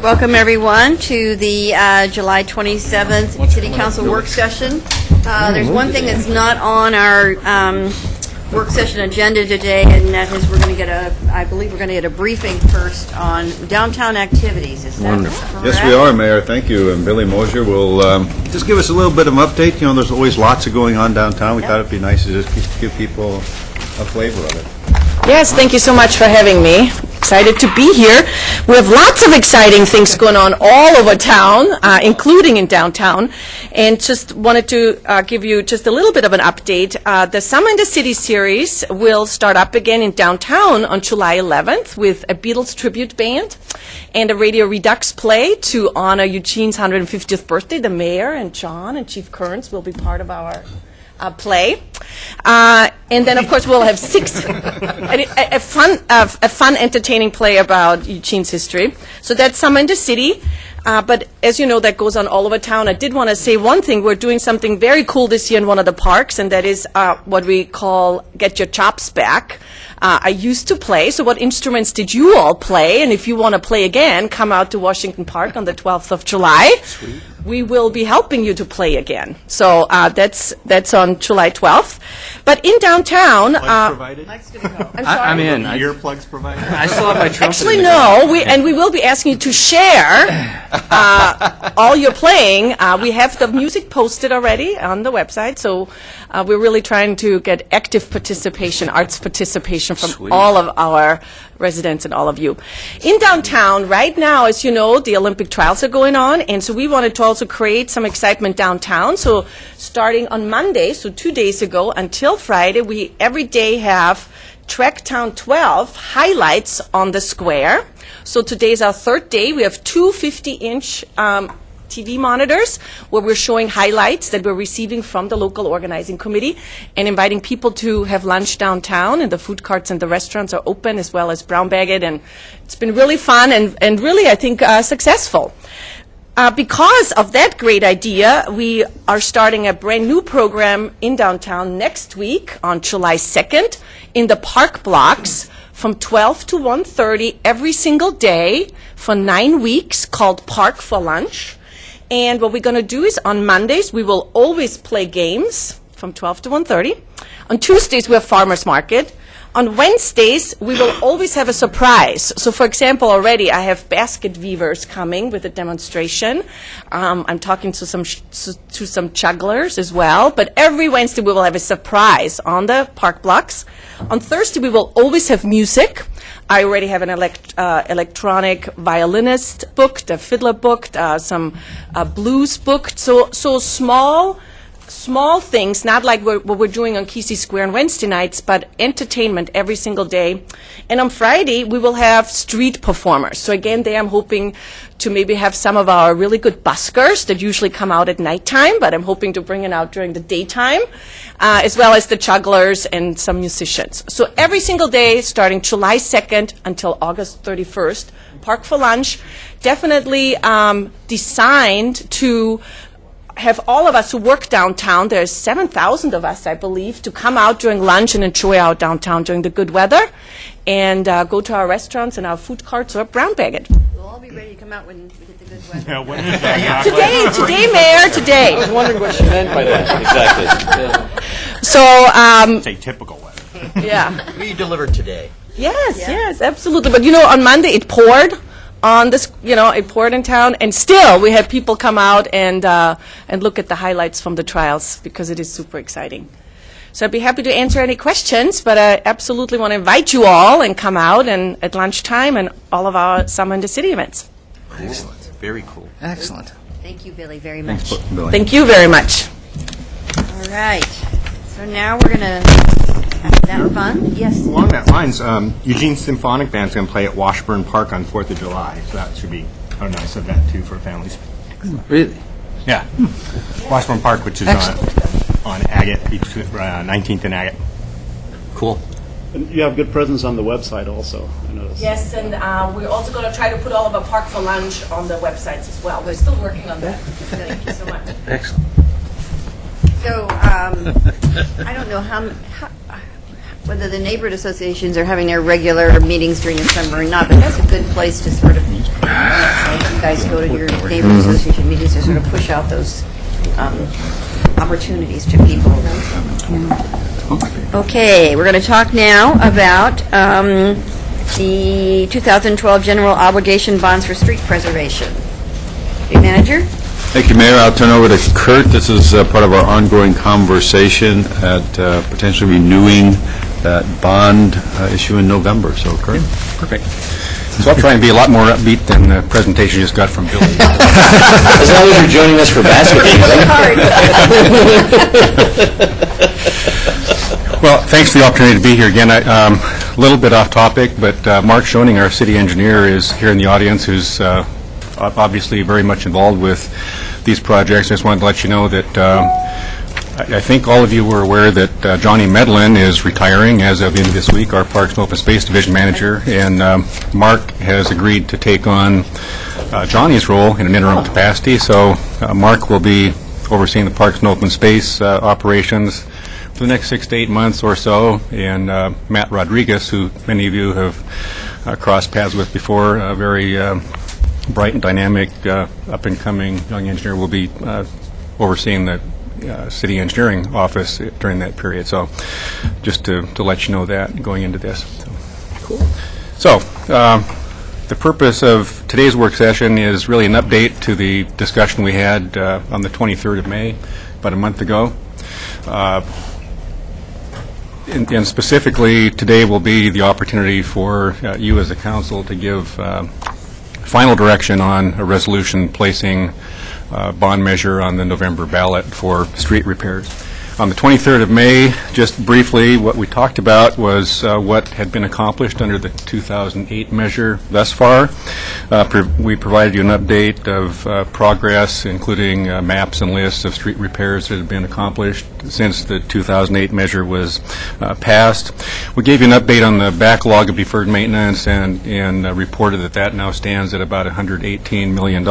Welcome, everyone, to the July 27th City Council work session. There's one thing that's not on our work session agenda today, and that is I believe we're going to get a briefing first on downtown activities. Is that correct? Yes, we are, Mayor. Thank you. And Billy Mosier will just give us a little bit of an update. You know, there's always lots of going on downtown. We thought it'd be nice to just give people a flavor of it. Yes, thank you so much for having me. Excited to be here. We have lots of exciting things going on all over town, including in downtown, and just wanted to give you just a little bit of an update. The Summer in the City series will start up again in downtown on July 11th with a Beatles tribute band and a Radio Redux play to honor Eugene's 150th birthday. The mayor and John and Chief Kearns will be part of our play. And then, of course, we'll have a fun, entertaining play about Eugene's history. So that's Summer in the City. But as you know, that goes on all over town. I did want to say one thing. We're doing something very cool this year in one of the parks, and that is what we call Get Your Chops Back. I used to play, so what instruments did you all play? And if you want to play again, come out to Washington Park on the 12th of July. Sweet. We will be helping you to play again. So that's on July 12th. But in downtown... provided? Mike's going to go. I'm in. Earplugs provided? I still have my trumpet. Actually, no. We will be asking you to share all your playing. We have the music posted already on the website, so we're really trying to get active participation, arts participation from all of our residents and all of you. In downtown, right now, as you know, the Olympic trials are going on, and so we wanted to also create some excitement downtown. So starting on Monday, so 2 days ago, until Friday, we every day have Tracktown 12 highlights on the square. So today's our third day. We have two 50-inch TV monitors where we're showing highlights that we're receiving from the local organizing committee and inviting people to have lunch downtown, and the food carts and the restaurants are open as well as Brown Bag It, and it's been really fun and really, I think, successful. Because of that great idea, we are starting a brand new program in downtown next week on July 2nd in the park blocks from 12 to 1:30 every single day for 9 weeks, called Park for Lunch. And what we're going to do is on Mondays, we will always play games from 12 to 1:30. On Tuesdays, we have farmers market. On Wednesdays, we will always have a surprise. So, for example, already I have basket weavers coming with a demonstration. I'm talking to some jugglers as well. But every Wednesday, we will have a surprise on the park blocks. On Thursday, we will always have music. I already have an electronic violinist booked, a fiddler booked, some blues booked. So small things, not like what we're doing on Kesey Square on Wednesday nights, but entertainment every single day. And on Friday, we will have street performers. So again, there I'm hoping to maybe have some of our really good buskers that usually come out at nighttime, but I'm hoping to bring it out during the daytime, as well as the jugglers and some musicians. So every single day, starting July 2nd until August 31st, Park for Lunch, definitely designed to have all of us who work downtown, there's 7,000 of us, I believe, to come out during lunch and enjoy our downtown during the good weather and go to our restaurants and our food carts or Brown Bag It. We'll all be ready to come out when we get the good weather. Yeah, when is that? Today, Mayor, today. I was wondering what she meant by that. Exactly. So, It's a typical weather. yeah. We delivered today. Yes, absolutely. But, on Monday it poured. On this, it poured in town, and still we had people come out and look at the highlights from the trials because it is super exciting. So I'd be happy to answer any questions, but I absolutely want to invite you all and come out and at lunchtime and all of our Summer in the City events. Excellent. Very cool. Excellent. Thank you, Billy, very much. Billy. Thank you very much. All right. So now we're going to have that fun. Yes. Along that lines, Eugene Symphonic Band's going to play at Washburn Park on 4th of July, so that should be a nice event, too, for families. Really? Yeah. Washburn Park, which is on Agate, between 19th and Agate. Cool. And you have good presence on the website also, I noticed. Yes, and we're also going to try to put all of our Park for Lunch on the websites as well. We're still working on that. Thank you so much. Excellent. So, I don't know whether the neighborhood associations are having their regular meetings during the summer or not, but that's a good place to sort of, you guys go to your neighborhood association meetings to sort of push out those opportunities to people. Okay, we're going to talk now about the 2012 general obligation bonds for street preservation. City Manager? Thank you, Mayor. I'll turn over to Kurt. This is part of our ongoing conversation at potentially renewing that bond issue in November. So, Kurt? Perfect. So I'll try and be a lot more upbeat than the presentation you just got from Billy. As long as you're joining us for basketball. Well, thanks for the opportunity to be here again. A little bit off topic, but Mark Schoening, our city engineer, is here in the audience, who's obviously very much involved with these projects. I just wanted to let you know that I think all of you were aware that Johnny Medlin is retiring as of the end of this week, our Parks and Open Space Division Manager, and Mark has agreed to take on Johnny's role in an interim capacity. So Mark will be overseeing the Parks and Open Space operations for the next 6 to 8 months or so, and Matt Rodriguez, who many of you have crossed paths with before, a very bright and dynamic up-and-coming young engineer, will be overseeing the city engineering office during that period. So just to let you know that going into this. Cool. So the purpose of today's work session is really an update to the discussion we had on the 23rd of May, about a month ago. And specifically, today will be the opportunity for you as a council to give final direction on a resolution placing bond measure on the November ballot for street repairs. On the 23rd of May, just briefly, what we talked about was what had been accomplished under the 2008 measure thus far. We provided you an update of progress, including maps and lists of street repairs that had been accomplished since the 2008 measure was passed. We gave you an update on the backlog of deferred maintenance and reported that now stands at about $118 million.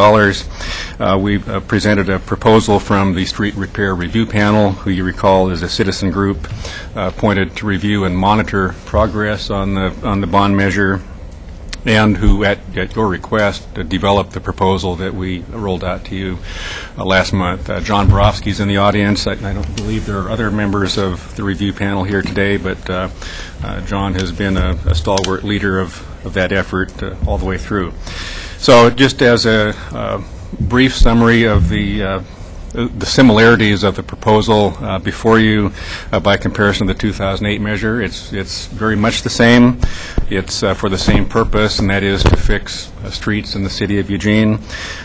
We presented a proposal from the Street Repair Review Panel, who you recall is a citizen group appointed to review and monitor progress on the bond measure, and who, at your request, developed the proposal that we rolled out to you last month. John Borofsky's in the audience. I don't believe there are other members of the review panel here today, but John has been a stalwart leader of that effort all the way through. So just as a brief summary of the similarities of the proposal before you by comparison to the 2008 measure, it's very much the same. It's for the same purpose, and that is to fix streets in the city of Eugene.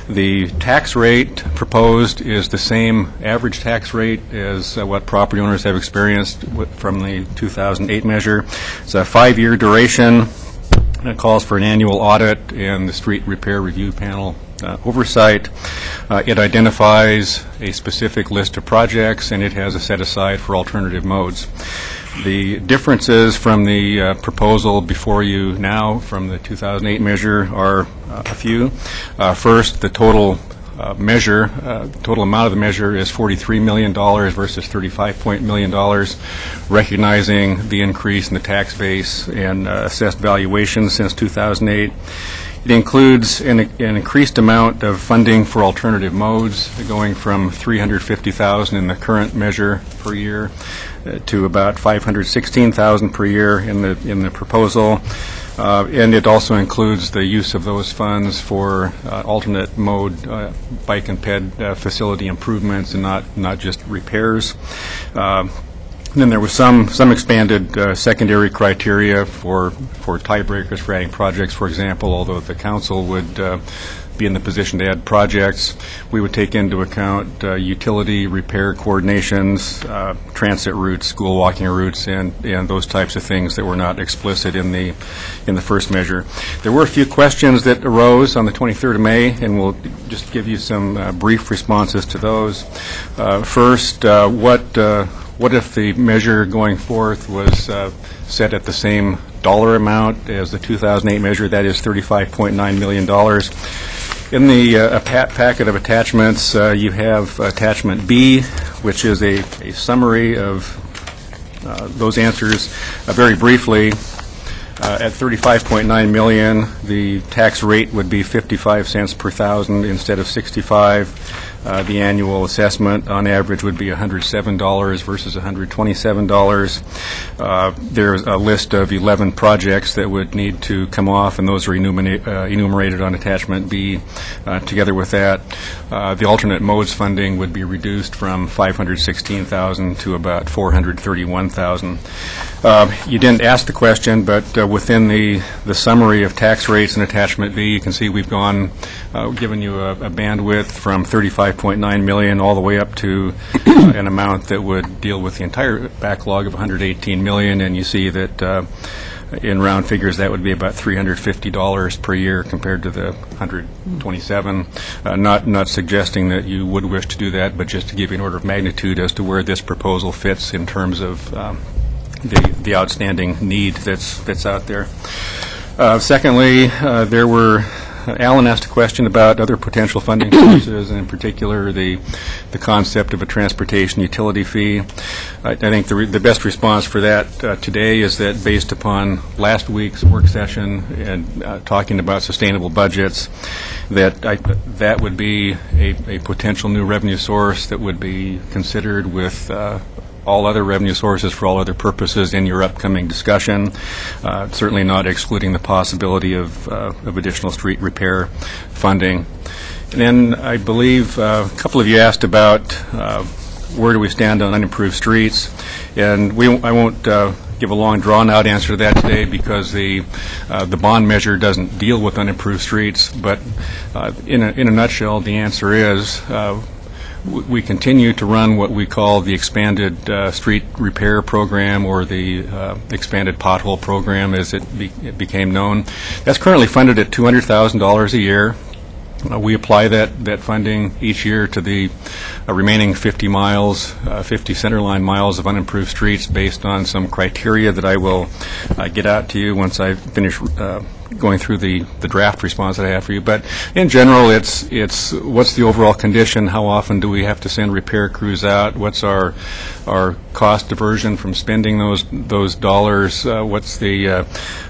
The tax rate proposed is the same average tax rate as what property owners have experienced from the 2008 measure. It's a 5-year duration. It calls for an annual audit and the Street Repair Review Panel oversight. It identifies a specific list of projects, and it has a set aside for alternative modes. The differences from the proposal before you now from the 2008 measure are a few. First, the total total amount of the measure is $43 million versus $35 million, recognizing the increase in the tax base and assessed valuation since 2008. It includes an increased amount of funding for alternative modes, going from $350,000 in the current measure per year to about $516,000 per year in the proposal. And it also includes the use of those funds for alternate mode bike and ped facility improvements and not just repairs. And then there was some expanded secondary criteria for tiebreakers for adding projects, for example, although the council would be in the position to add projects. We would take into account utility repair coordinations, transit routes, school walking routes, and those types of things that were not explicit in the first measure. There were a few questions that arose on the 23rd of May, and we'll just give you some brief responses to those. First, what if the measure going forth was set at the same dollar amount as the 2008 measure, that is $35.9 million? In the packet of attachments, you have attachment B, which is a summary of those answers very briefly. At $35.9 million, the tax rate would be 55 cents per thousand instead of 65. The annual assessment on average would be $107 versus $127. There's a list of 11 projects that would need to come off, and those are enumerated on attachment B. Together with that, the alternate modes funding would be reduced from $516,000 to about $431,000. You didn't ask the question, but within the summary of tax rates in attachment B, you can see we've given you a bandwidth from $35.9 million all the way up to an amount that would deal with the entire backlog of $118 million, and you see that in round figures that would be about $350 per year compared to the $127. Not suggesting that you would wish to do that, but just to give you an order of magnitude as to where this proposal fits in terms of the outstanding need that's out there. Secondly, Alan asked a question about other potential funding sources, and in particular the concept of a transportation utility fee. I think the best response for that today is that based upon last week's work session and talking about sustainable budgets, that would be a potential new revenue source that would be considered with all other revenue sources for all other purposes in your upcoming discussion, certainly not excluding the possibility of additional street repair funding. And then I believe a couple of you asked about where do we stand on unimproved streets, and I won't give a long drawn-out answer to that today because the bond measure doesn't deal with unimproved streets, but in a nutshell, the answer is we continue to run what we call the expanded street repair program, or the expanded pothole program as it became known. That's currently funded at $200,000 a year. We apply that funding each year to the remaining 50 centerline miles of unimproved streets based on some criteria that I will get out to you once I finish going through the draft response that I have for you. But in general, it's what's the overall condition? How often do we have to send repair crews out? What's our cost diversion from spending those dollars? What's the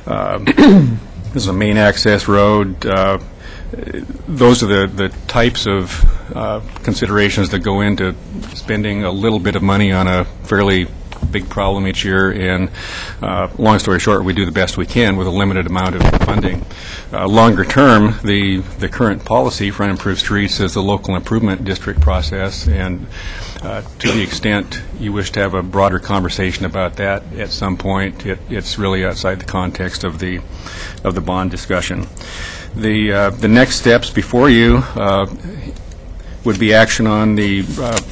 this is a main access road. Those are the types of considerations that go into spending a little bit of money on a fairly big problem each year, and long story short, we do the best we can with a limited amount of funding. Longer term, the current policy for unimproved streets is the local improvement district process, and to the extent you wish to have a broader conversation about that at some point, it's really outside the context of the bond discussion. The next steps before you would be action on the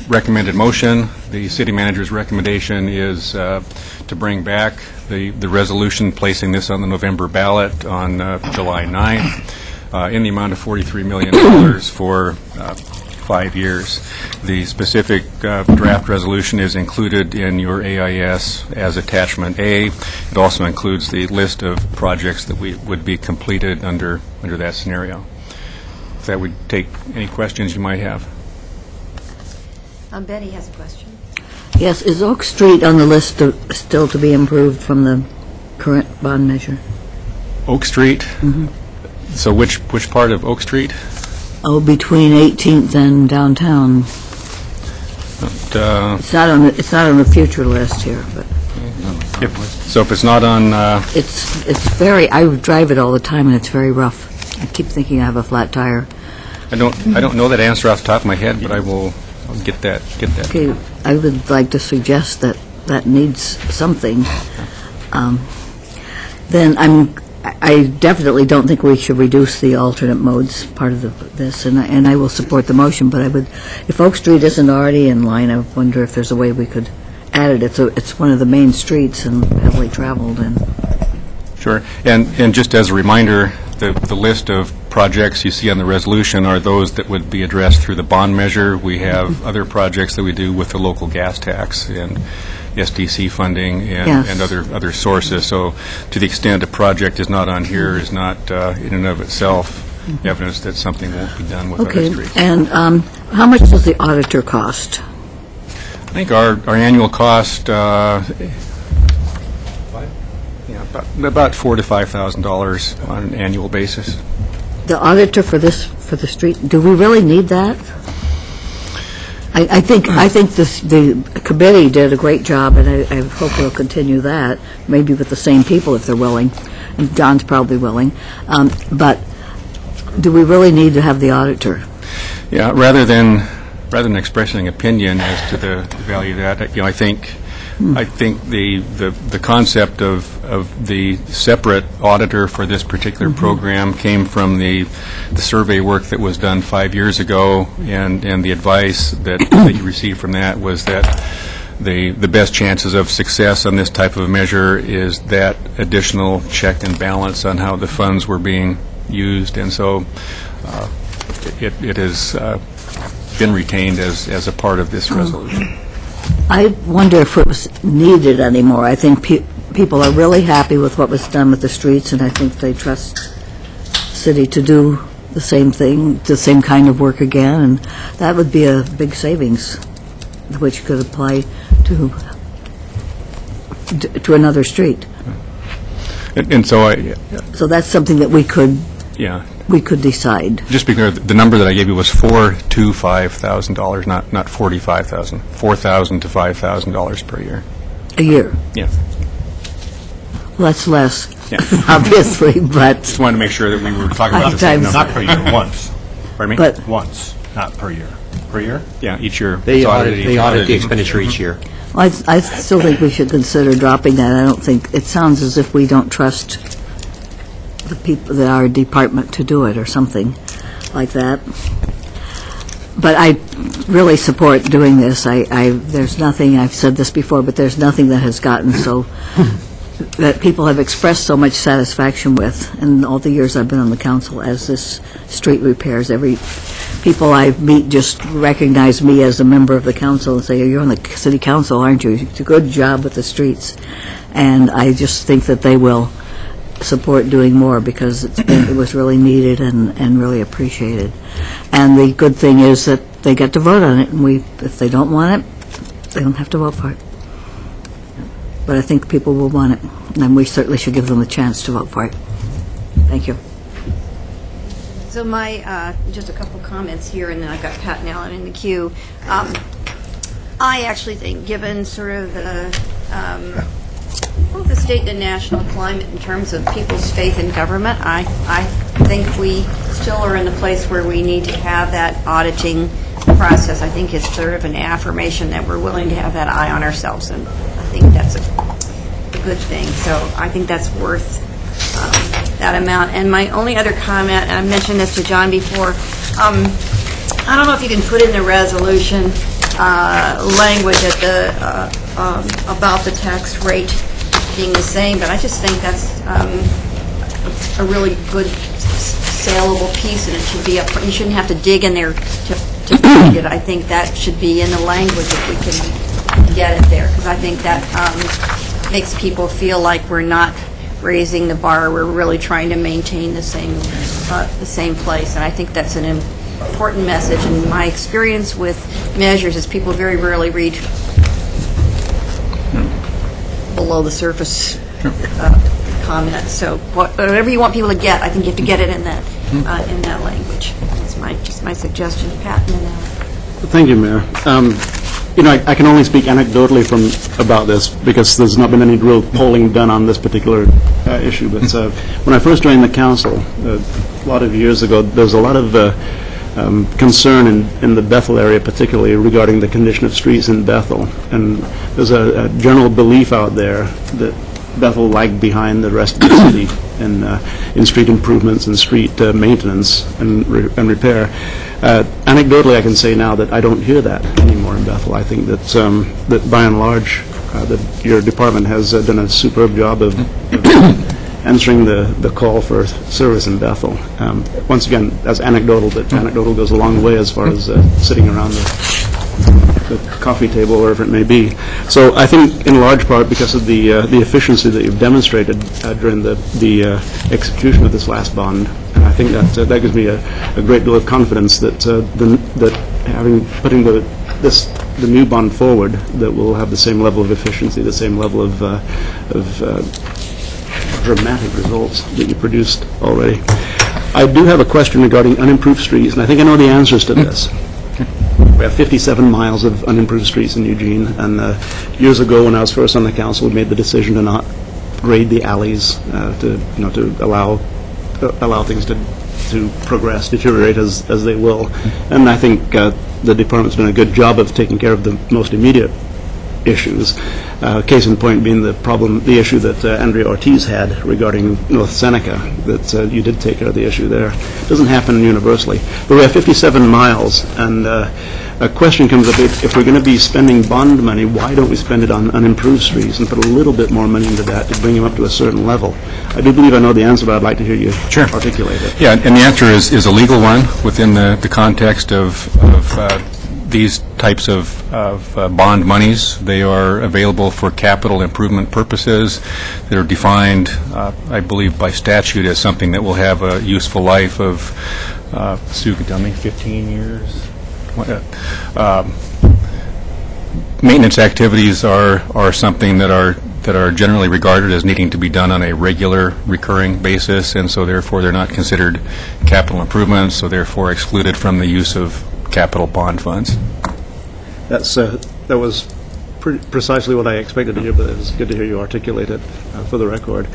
recommended motion. The city manager's recommendation is to bring back the resolution placing this on the November ballot on July 9th in the amount of $43 million for 5 years. The specific draft resolution is included in your AIS as attachment A. It also includes the list of projects that would be completed under that scenario. If that would take any questions you might have. Betty has a question. Yes, is Oak Street on the list still to be improved from the current bond measure? Oak Street? Mm-hmm. So which part of Oak Street? Oh, between 18th and downtown. It's not on the future list here, but if it's not on, it's very. I drive it all the time, and it's very rough. I keep thinking I have a flat tire. I don't know that answer off the top of my head, but I'll get that. Okay, I would like to suggest that needs something. Then I definitely don't think we should reduce the alternate modes part of this, and I will support the motion. But if Oak Street isn't already in line, I wonder if there's a way we could add it. It's one of the main streets and heavily traveled. And sure. And just as a reminder, the list of projects you see on the resolution are those that would be addressed through the bond measure. We have other projects that we do with the local gas tax and SDC funding and other sources. So to the extent a project is not on here is not in and of itself evidence that something won't be done with other streets. And how much does the auditor cost? I think our annual cost, Yeah, about $4,000 to $5,000 on an annual basis. The auditor for the street, do we really need that? I think the committee did a great job, and I hope we'll continue that, maybe with the same people if they're willing, and John's probably willing. But do we really need to have the auditor? Yeah, rather than expressing opinion as to the value of that, I think the concept of the separate auditor for this particular program came from the survey work that was done 5 years ago, and the advice that you received from that was that the best chances of success on this type of measure is that additional check and balance on how the funds were being used, and so it has been retained as a part of this resolution. I wonder if it was needed anymore. I think people are really happy with what was done with the streets, and I think they trust the city to do the same thing, the same kind of work again, and that would be a big savings, which could apply to another street. And so So that's something that we could yeah. decide. Just because the number that I gave you was $4,000 to $5,000, not $45,000. $4,000 to $5,000 per year. A year. Yeah. Well, that's less, Yeah. obviously, but Just wanted to make sure that we were talking about the Sometimes- same Not number. per year, once. Pardon me? but Once, not per year. Per year? Yeah, each year. They It's audited audit each the year. expenditure each year. I still think we should consider dropping that. I don't think, it sounds as if we don't trust the people, our department to do it, or something like that. But I really support doing this. There's nothing, I've said this before, but there's nothing that has gotten so, that people have expressed so much satisfaction with in all the years I've been on the council as this street repairs. People I meet just recognize me as a member of the council and say, "You're on the city council, aren't you? It's a good job with the streets." And I just think that they will support doing more because it was really needed and really appreciated. And the good thing is that they get to vote on it, and if they don't want it, they don't have to vote for it. But I think people will want it, and we certainly should give them the chance to vote for it. Thank you. So just a couple comments here, and then I've got Pat and Alan in the queue. I actually think, given sort of both the state and the national climate in terms of people's faith in government, I think we still are in the place where we need to have that auditing process. I think it's sort of an affirmation that we're willing to have that eye on ourselves, and I think that's a good thing. So I think that's worth that amount. And my only other comment, and I mentioned this to John before, I don't know if you can put in the resolution language at about the tax rate being the same, but I just think that's a really good saleable piece, and it should be up. You shouldn't have to dig in there to find it. I think that should be in the language if we can get it there, because I think that makes people feel like we're not raising the bar. We're really trying to maintain the same place, and I think that's an important message. And my experience with measures is people very rarely read below the surface comments. So whatever you want people to get, I think you have to get it in that language. That's just my suggestion. Pat, and then Thank you, Mayor. I can only speak anecdotally about this because there's not been any real polling done on this particular issue. But when I first joined the council a lot of years ago, there was a lot of concern in the Bethel area, particularly regarding the condition of streets in Bethel. And there's a general belief out there that Bethel lagged behind the rest of the city in street improvements and street maintenance and repair. Anecdotally, I can say now that I don't hear that anymore in Bethel. I think that by and large, that your department has done a superb job of answering the call for service in Bethel. Once again, that's anecdotal, but anecdotal goes a long way as far as sitting around the coffee table, or wherever it may be. So I think, in large part, because of the efficiency that you've demonstrated during the execution of this last bond, I think that gives me a great deal of confidence that putting the new bond forward, that we'll have the same level of efficiency, the same level of dramatic results that you produced already. I do have a question regarding unimproved streets, and I think I know the answers to this. We have 57 miles of unimproved streets in Eugene, and years ago, when I was first on the council, we made the decision to not grade the alleys to allow things to progress, deteriorate as they will. And I think the department's done a good job of taking care of the most immediate issues. Case in point being the issue that Andrea Ortiz had regarding North Seneca, that you did take care of the issue there. It doesn't happen universally. But we have 57 miles, and a question comes up, if we're going to be spending bond money, why don't we spend it on unimproved streets and put a little bit more money into that to bring them up to a certain level? I do believe I know the answer, but I'd like to hear you articulate it. Yeah, and the answer is a legal one within the context of these types of bond monies. They are available for capital improvement purposes that are defined, I believe, by statute as something that will have a useful life of, Sue could tell me, 15 years? Maintenance activities are something that are generally regarded as needing to be done on a regular, recurring basis, and so therefore they're not considered capital improvements, so therefore excluded from the use of capital bond funds. That was precisely what I expected to hear, but it's good to hear you articulate it for the record.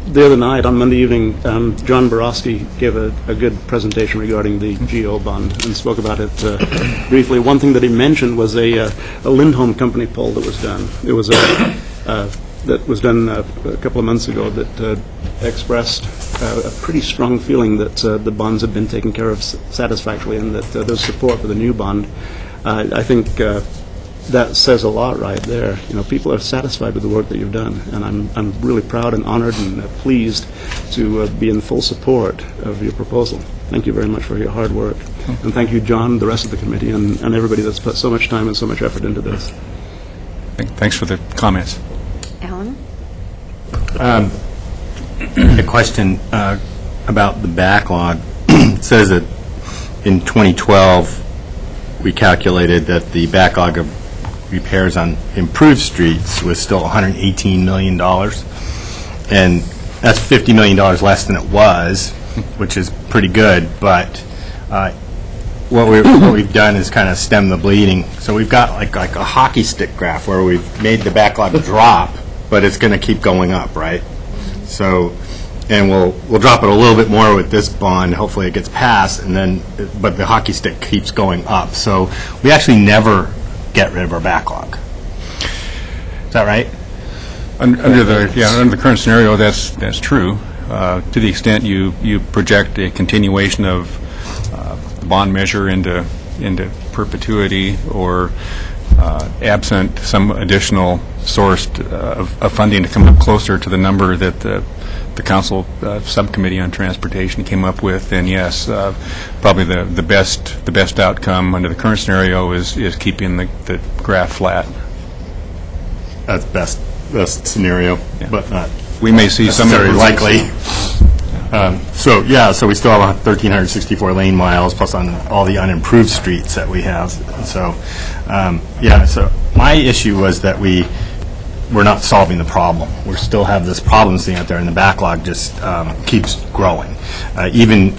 The other night, on Monday evening, John Borowski gave a good presentation regarding the GO bond and spoke about it briefly. One thing that he mentioned was a Lindholm Company poll that was done. It was that was done a couple of months ago that expressed a pretty strong feeling that the bonds have been taken care of satisfactorily and that there's support for the new bond. I think that says a lot right there. People are satisfied with the work that you've done, and I'm really proud and honored and pleased to be in full support of your proposal. Thank you very much for your hard work. And thank you, John, the rest of the committee, and everybody that's put so much time and so much effort into this. Thanks for the comments. Alan? A question about the backlog. It says that in 2012, we calculated that the backlog of repairs on improved streets was still $118 million. And that's $50 million less than it was, which is pretty good. But what we've done is kind of stem the bleeding. So we've got like a hockey stick graph where we've made the backlog drop, but it's going to keep going up, right? So, and we'll drop it a little bit more with this bond. Hopefully it gets passed, and then, but the hockey stick keeps going up. So we actually never get rid of our backlog. Is that right? Under the current scenario, that's true. To the extent you project a continuation of the bond measure into perpetuity, or absent some additional source of funding to come up closer to the number that the council subcommittee on transportation came up with, then yes, probably the best outcome under the current scenario is keeping the graph flat. That's best scenario, Yeah. but not We may see some very likely. So we still have 1,364 lane miles plus on all the unimproved streets that we have. So so my issue was that we're not solving the problem. We still have this problem sitting out there, and the backlog just keeps growing. Even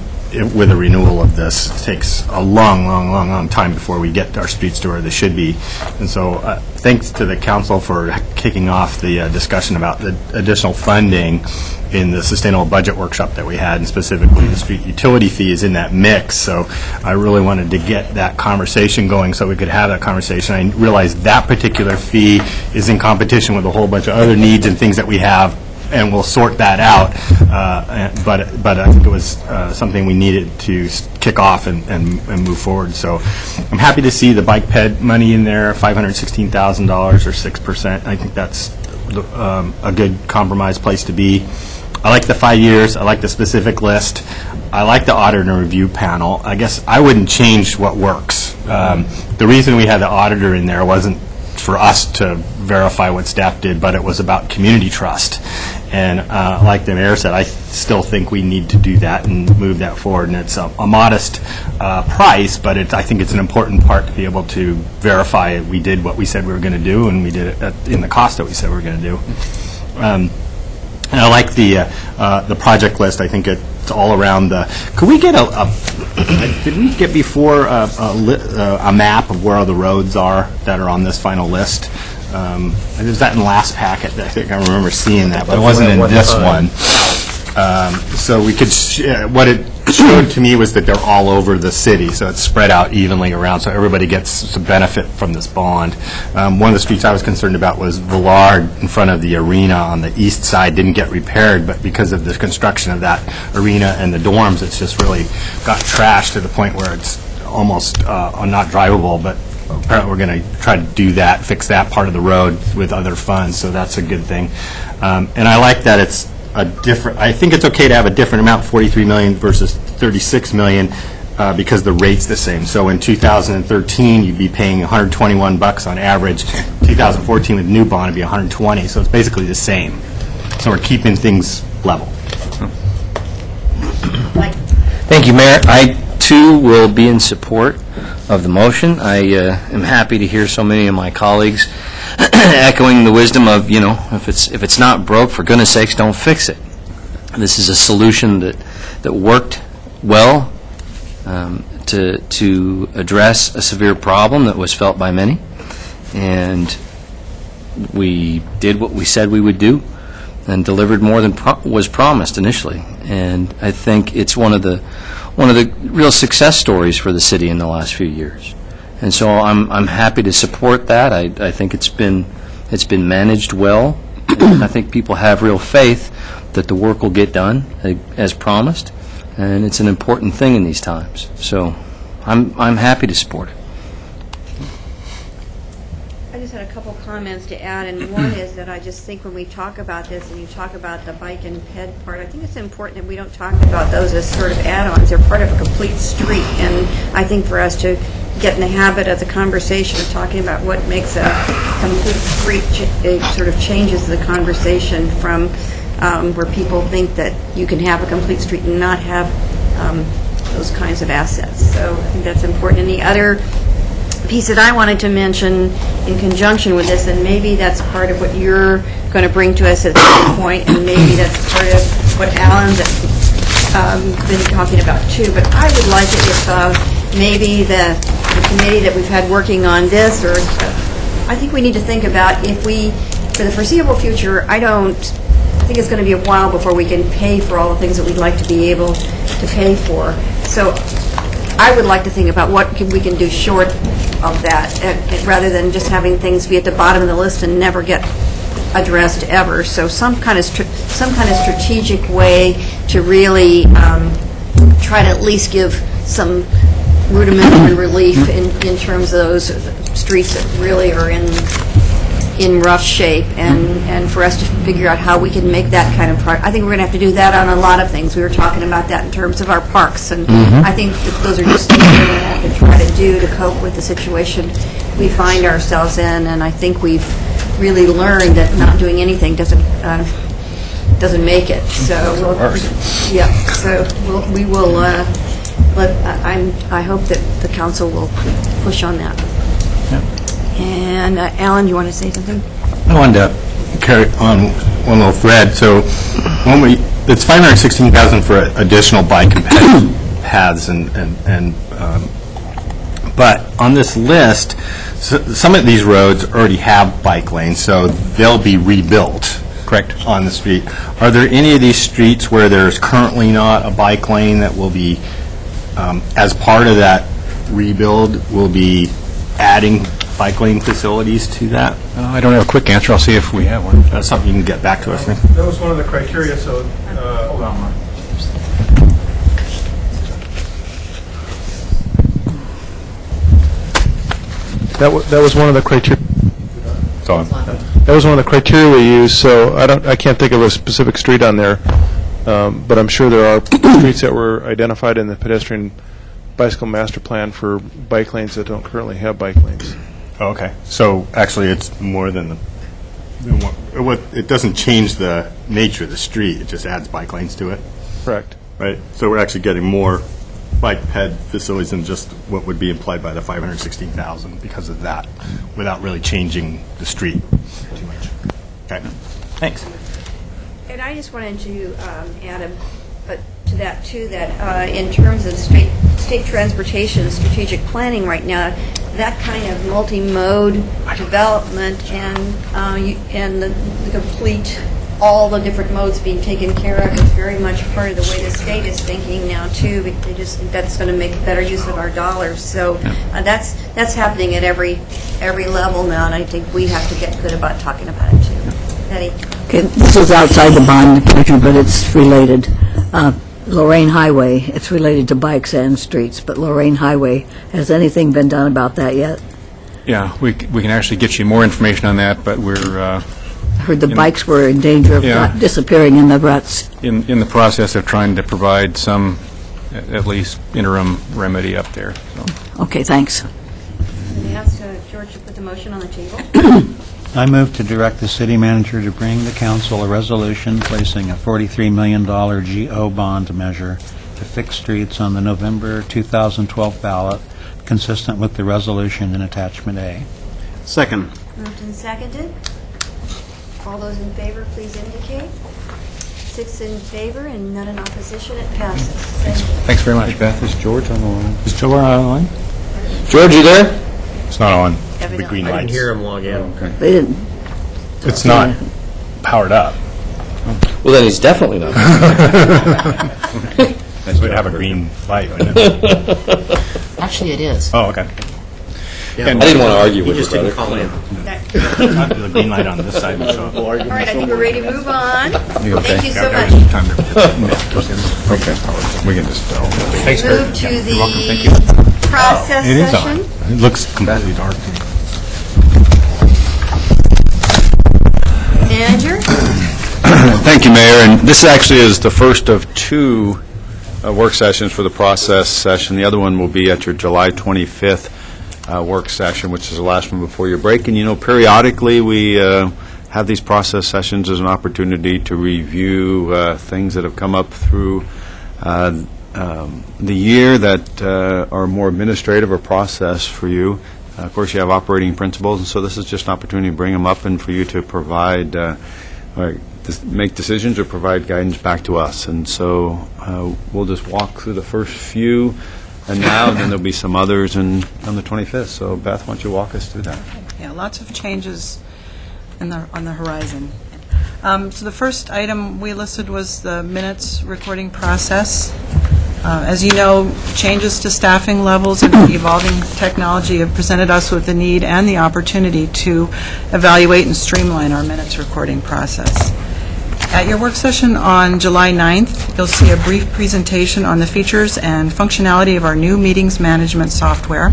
with a renewal of this, it takes a long time before we get our streets to where they should be. And so thanks to the council for kicking off the discussion about the additional funding in the sustainable budget workshop that we had, and specifically the street utility fee is in that mix. So I really wanted to get that conversation going so we could have that conversation. I realized that particular fee is in competition with a whole bunch of other needs and things that we have, and we'll sort that out. But I think it was something we needed to kick off and move forward. So I'm happy to see the bike ped money in there, $516,000 or 6%. I think that's a good compromise place to be. I like the 5 years. I like the specific list. I like the auditor and review panel. I guess I wouldn't change what works. The reason we had the auditor in there wasn't for us to verify what staff did, but it was about community trust. And like the mayor said, I still think we need to do that and move that forward. And it's a modest price, but I think it's an important part to be able to verify we did what we said we were going to do, and we did it in the cost that we said we were going to do. And I like the project list. I think it's all around the, could we get did we get before a map of where all the roads are that are on this final list? Was that in the last packet? I think I remember seeing that, but it wasn't in this one. So we could, what it showed to me was that they're all over the city, so it's spread out evenly around, so everybody gets some benefit from this bond. One of the streets I was concerned about was Villard in front of the arena on the east side didn't get repaired, but because of the construction of that arena and the dorms, it's just really got trashed to the point where it's almost not drivable, but apparently we're going to try to do that, fix that part of the road with other funds, so that's a good thing. And I like that it's I think it's okay to have a different amount, 43 million versus 36 million, because the rate's the same. So in 2013, you'd be paying $121 on average. 2014 with new bond would be 120. So it's basically the same. So we're keeping things level. Thank you, Mayor. I, too, will be in support of the motion. I am happy to hear so many of my colleagues echoing the wisdom of, if it's not broke, for goodness sakes, don't fix it. This is a solution that worked well to address a severe problem that was felt by many, and we did what we said we would do and delivered more than was promised initially. And I think it's one of the real success stories for the city in the last few years. And so I'm happy to support that. I think it's been managed well. And I think people have real faith that the work will get done as promised, and it's an important thing in these times. So I'm happy to support it. I just had a couple comments to add, and one is that I just think when we talk about this and you talk about the bike and ped part, I think it's important that we don't talk about those as sort of add-ons. They're part of a complete street, and I think for us to get in the habit of the conversation of talking about what makes a complete street, it sort of changes the conversation from where people think that you can have a complete street and not have those kinds of assets. So I think that's important. And the other piece that I wanted to mention in conjunction with this, and maybe that's part of what you're going to bring to us at some point, and maybe that's part of what Alan's been talking about too, but I would like it if maybe the committee that we've had working on this, or I think we need to think about if we, for the foreseeable future, I think it's going to be a while before we can pay for all the things that we'd like to be able to pay for. So I would like to think about what we can do short of that, rather than just having things be at the bottom of the list and never get addressed ever. So some kind of strategic way to really try to at least give some rudimentary relief in terms of those streets that really are in rough shape, and for us to figure out how we can make that kind of I think we're going to have to do that on a lot of things. We were talking about that in terms of our parks, and I think that those are just things we're going to have to try to do to cope with the situation we find ourselves in. And I think we've really learned that not doing anything doesn't make it. So we will I hope that the council will push on that. And Alan, you want to say something? I wanted to carry on one little thread. So it's $516,000 for additional bike and paths, but on this list, some of these roads already have bike lanes, so they'll be rebuilt. Correct. On the street. Are there any of these streets where there's currently not a bike lane that will be, as part of that rebuild, will be adding bike lane facilities to that? I don't have a quick answer. I'll see if we have one. That's something you can get back to us. That was one of the criteria, so hold on, Mark. That was one of the criteria. That was one of the criteria we used. So I can't think of a specific street on there, but I'm sure there are streets that were identified in the pedestrian bicycle master plan for bike lanes that don't currently have bike lanes. Oh, okay. So actually, it's more than it doesn't change the nature of the street. It just adds bike lanes to it. Correct. Right. So we're actually getting more bike ped facilities than just what would be implied by the $516,000 because of that, without really changing the street too much. Okay. Thanks. And I just wanted to add to that, too, that in terms of state transportation strategic planning right now, that kind of multi-mode development and the complete, all the different modes being taken care of is very much part of the way the state is thinking now, too. They just think that's going to make better use of our dollars. So that's happening at every level now, and I think we have to get good about talking about it, too. Eddie? Okay, this is outside the bond measure, but it's related. Lorraine Highway, it's related to bikes and streets, but Lorraine Highway, has anything been done about that yet? Yeah, we can actually get you more information on that, but we're I heard the bikes were in danger of disappearing in the ruts. in the process of trying to provide some, at least, interim remedy up there. So. Okay, thanks. And ask George to put the motion on the table. I move to direct the city manager to bring the council a resolution placing a $43 million GO bond measure to fix streets on the November 2012 ballot, consistent with the resolution in Attachment A. Second. Moved and seconded. All those in favor, please indicate. 6 in favor and none in opposition. It passes. Thank you. Thanks very much. Beth, is George on the line? Is Joe on the line? George, you there? It's not on. The Evidently. green lights. him log in. They didn't. It's not powered up. Well, then he's definitely not. It would have a green light, wouldn't it? Actually, it is. Oh, okay. I didn't want to argue with you, brother. call in. The green light on this side would show up. All right, I think we're ready to move on. You okay? Thank you so much. Okay. We can just... Thanks, Move Kurt. to You're welcome. Thank the you. process It is session. on. It looks completely dark to me. Manager? Thank you, Mayor. And this actually is the first of two work sessions for the process session. The other one will be at your July 25th work session, which is the last one before your break. And, you know, periodically we have these process sessions as an opportunity to review things that have come up through the year that are more administrative or process for you. Of course, you have operating principles, and so this is just an opportunity to bring them up and for you to provide, make decisions or provide guidance back to us. And so we'll just walk through the first few and then there'll be some others on the 25th. So Beth, why don't you walk us through that? Yeah, lots of changes on the horizon. So the first item we listed was the minutes recording process. As you know, changes to staffing levels and evolving technology have presented us with the need and the opportunity to evaluate and streamline our minutes recording process. At your work session on July 9th, you'll see a brief presentation on the features and functionality of our new meetings management software.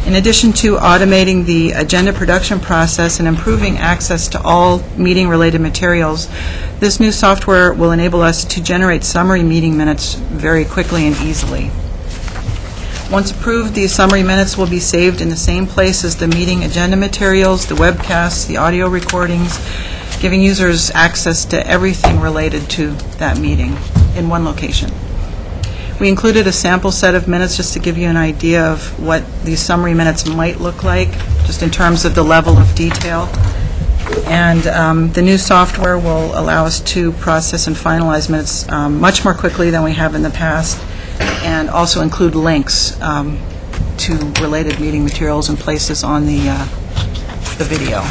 In addition to automating the agenda production process and improving access to all meeting-related materials, this new software will enable us to generate summary meeting minutes very quickly and easily. Once approved, these summary minutes will be saved in the same place as the meeting agenda materials, the webcasts, the audio recordings, giving users access to everything related to that meeting in one location. We included a sample set of minutes just to give you an idea of what these summary minutes might look like, just in terms of the level of detail. And the new software will allow us to process and finalize minutes much more quickly than we have in the past, and also include links to related meeting materials and places on the video.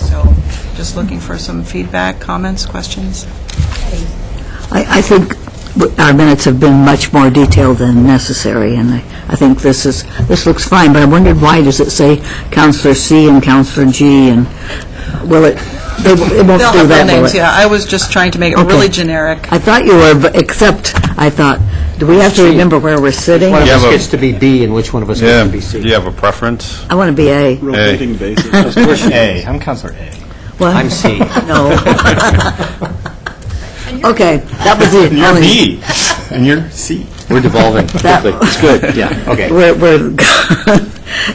So just looking for some feedback, comments, questions. I think our minutes have been much more detailed than necessary, and I think this looks fine, but I wondered why does it say Counselor C and Counselor G, and will it won't They'll do have that, their will names, it? yeah. I was just trying to make it Okay. really generic. I thought you were, but except I thought, do we have to remember where we're sitting? One of You us have a- gets to be B, and which one of us Yeah. gets to be C? Do you have a preference? I want to be A. Rotating basis. Of course you do. A. I'm Counselor A. What? I'm C. No. Okay, that was it. You're Only- B, and you're C. We're devolving That- quickly. It's good, yeah, okay. We're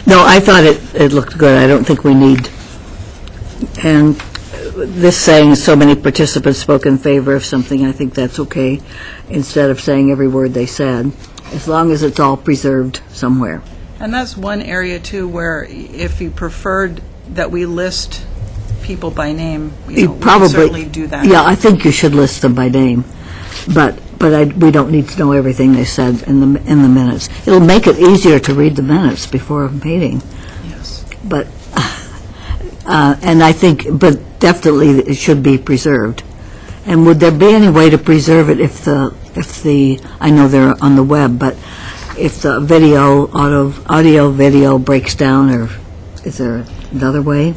no, I thought it looked good. I don't think we need, and this saying so many participants spoke in favor of something, I think that's okay, instead of saying every word they said, as long as it's all preserved somewhere. And that's one area, too, where if you preferred that we list people by name, You we can probably certainly do that. Yeah, I think you should list them by name, but we don't need to know everything they said in the minutes. It'll make it easier to read the minutes before a meeting. Yes. But, and I think, but definitely it should be preserved. And would there be any way to preserve it if the, I know they're on the web, but if the audio, video breaks down, or is there another way?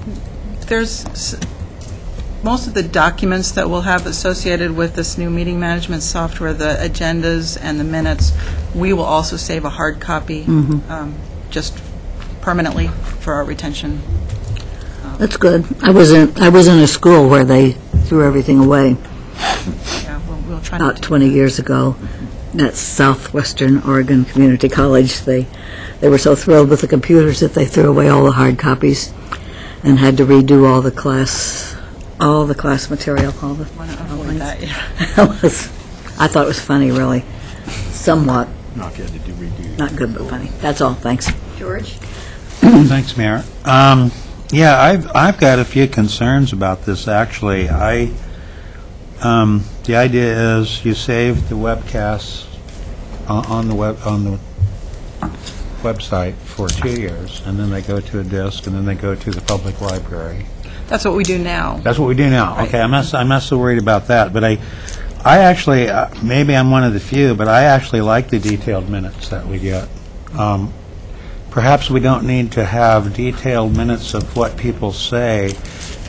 Most of the documents that we'll have associated with this new meeting management software, the agendas and the minutes, we will also save a hard copy just permanently for our retention. That's good. I was in a school where they threw everything away Yeah, we'll try not about to. 20 years ago. That's Southwestern Oregon Community College. They were so thrilled with the computers that they threw away all the hard copies and had to redo all the class material. Want to avoid that, yeah. I thought it was funny, really. Somewhat. Not good to do redo. Not good, but funny. That's all. Thanks. George? Thanks, Mayor. Yeah, I've got a few concerns about this, actually. The idea is you save the webcasts on the website for 2 years, and then they go to a disk, and then they go to the public library. That's what we do now. That's what we do now. Okay, I'm not so worried about that, but I actually, maybe I'm one of the few, but I actually like the detailed minutes that we get. Perhaps we don't need to have detailed minutes of what people say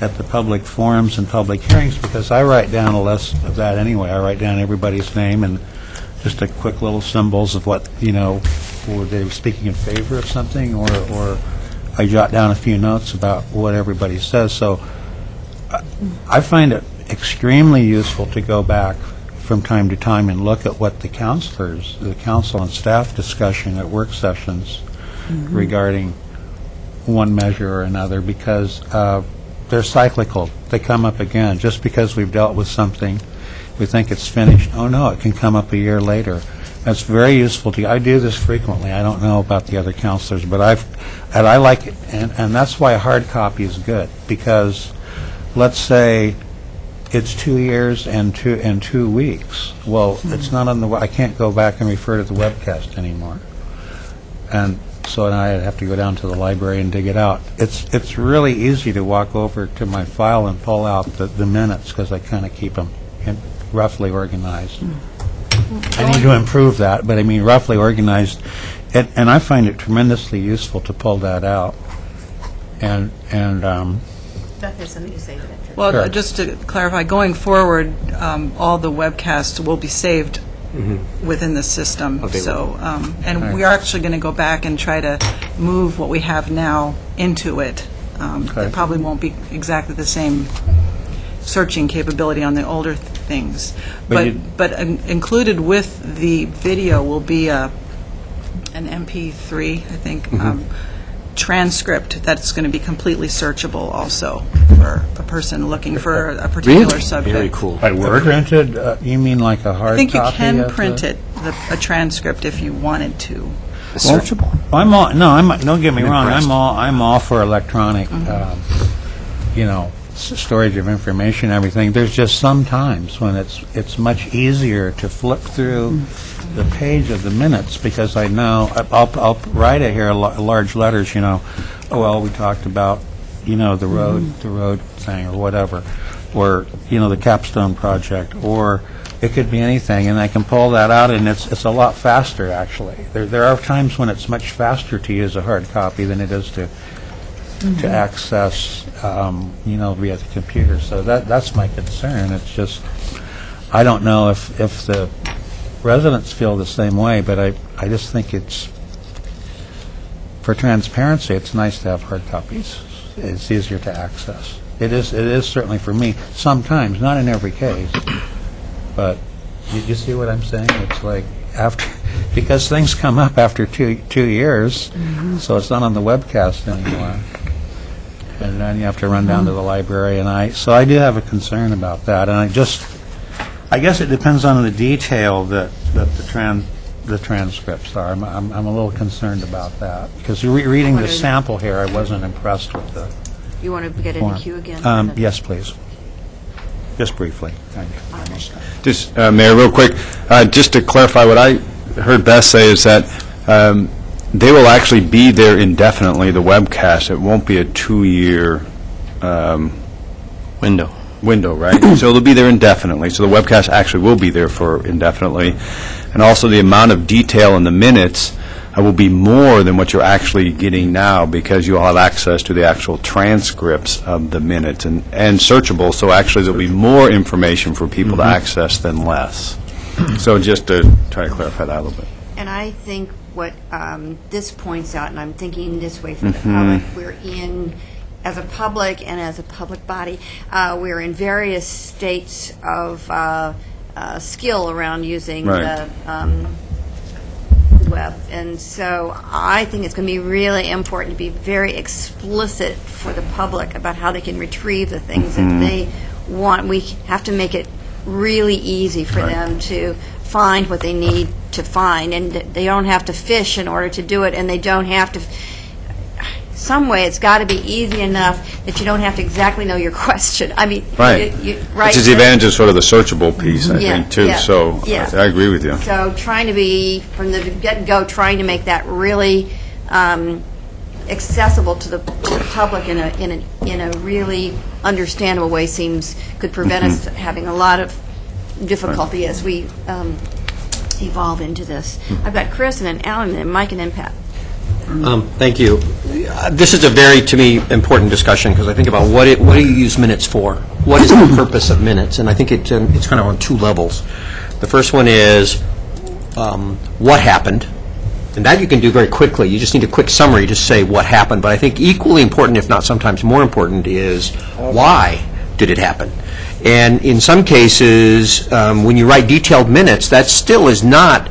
at the public forums and public hearings, because I write down a list of that anyway. I write down everybody's name and just a quick little symbols of what, were they speaking in favor of something, or I jot down a few notes about what everybody says. So I find it extremely useful to go back from time to time and look at what the council and staff discussion at work sessions regarding one measure or another, because they're cyclical. They come up again. Just because we've dealt with something, we think it's finished. Oh, no, it can come up a year later. That's very useful to you. I do this frequently. I don't know about the other counselors, but I like it, and that's why a hard copy is good, because let's say it's 2 years and 2 weeks. Well, it's not on the. I can't go back and refer to the webcast anymore, and so then I'd have to go down to the library and dig it out. It's really easy to walk over to my file and pull out the minutes, because I kind of keep them roughly organized. I need to improve that, but I mean roughly organized, and I find it tremendously useful to pull that out. And Beth has something to say to that. Well, Sure. just to clarify, going forward, all the webcasts will be saved within the system. So, and we are actually going to go back and try to move what we have now into it. It probably won't be exactly the same searching capability on the older things. But included with the video will be an MP3, I think, transcript that's going to be completely searchable also for a person looking for a particular subject. Very cool. by word printed, you mean like a hard I think you copy can of print the- it, a transcript, if you wanted to. Searchable. Don't get me wrong, I'm all for electronic, storage of information and everything. There's just some times when it's much easier to flip through the page of the minutes, because I know, I'll write it here, large letters, well, we talked about, the road thing or whatever, or, the capstone project, or it could be anything, and I can pull that out, and it's a lot faster, actually. There are times when it's much faster to use a hard copy than it is to access, via the computer. So that's my concern. It's just, I don't know if the residents feel the same way, but I just think it's, for transparency, it's nice to have hard copies. It's easier to access. It is certainly for me, sometimes, not in every case. But you see what I'm saying? It's like because things come up after 2 years, so it's not on the webcast anymore. And then you have to run down to the library, so I do have a concern about that. And I guess it depends on the detail that the transcripts are. I'm a little concerned about that, because reading the sample here, I wasn't impressed with You want to get in the queue again? Yes, please. Just briefly. Thank you. Just, Mayor, real quick, just to clarify, what I heard Beth say is that they will actually be there indefinitely, the webcast. It won't be a 2-year window, right? So they'll be there indefinitely. So the webcast actually will be there for indefinitely. And also the amount of detail in the minutes will be more than what you're actually getting now, because you'll have access to the actual transcripts of the minutes and searchable. So actually there'll be more information for people to access than less. So just to try to clarify that a little bit. And I think what this points out, and I'm thinking this way for the public, we're in, as a public and as a public body, we're in various states of skill around using the web. And so I think it's going to be really important to be very explicit for the public about how they can retrieve the things that they want. We have to make it really easy for them to find what they need to find, and they don't have to fish in order to do it, and they don't have to, some way it's got to be easy enough that you don't have to exactly know your question. I mean, right. Which is the advantage of sort of the searchable piece, I think, too. So I agree with you. So trying to be, from the get-go, trying to make that really accessible to the public in a really understandable way could prevent us having a lot of difficulty as we evolve into this. I've got Chris and then Alan and then Mike and then Pat. Thank you. This is a very, to me, important discussion, because I think about what do you use minutes for? What is the purpose of minutes? And I think it's kind of on two levels. The first one is what happened, and that you can do very quickly. You just need a quick summary to say what happened. But I think equally important, if not sometimes more important, is why did it happen? And in some cases, when you write detailed minutes, that still is not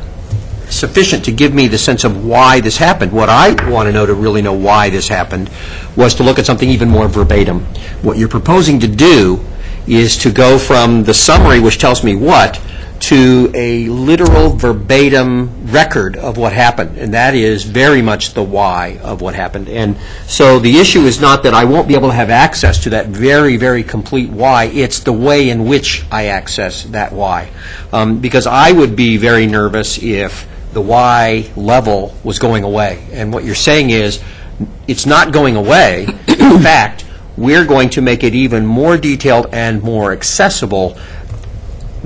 sufficient to give me the sense of why this happened. What I want to know, to really know why this happened, was to look at something even more verbatim. What you're proposing to do is to go from the summary, which tells me what, to a literal verbatim record of what happened, and that is very much the why of what happened. And so the issue is not that I won't be able to have access to that very, very complete why, it's the way in which I access that why. Because I would be very nervous if the why level was going away. And what you're saying is, it's not going away. In fact, we're going to make it even more detailed and more accessible,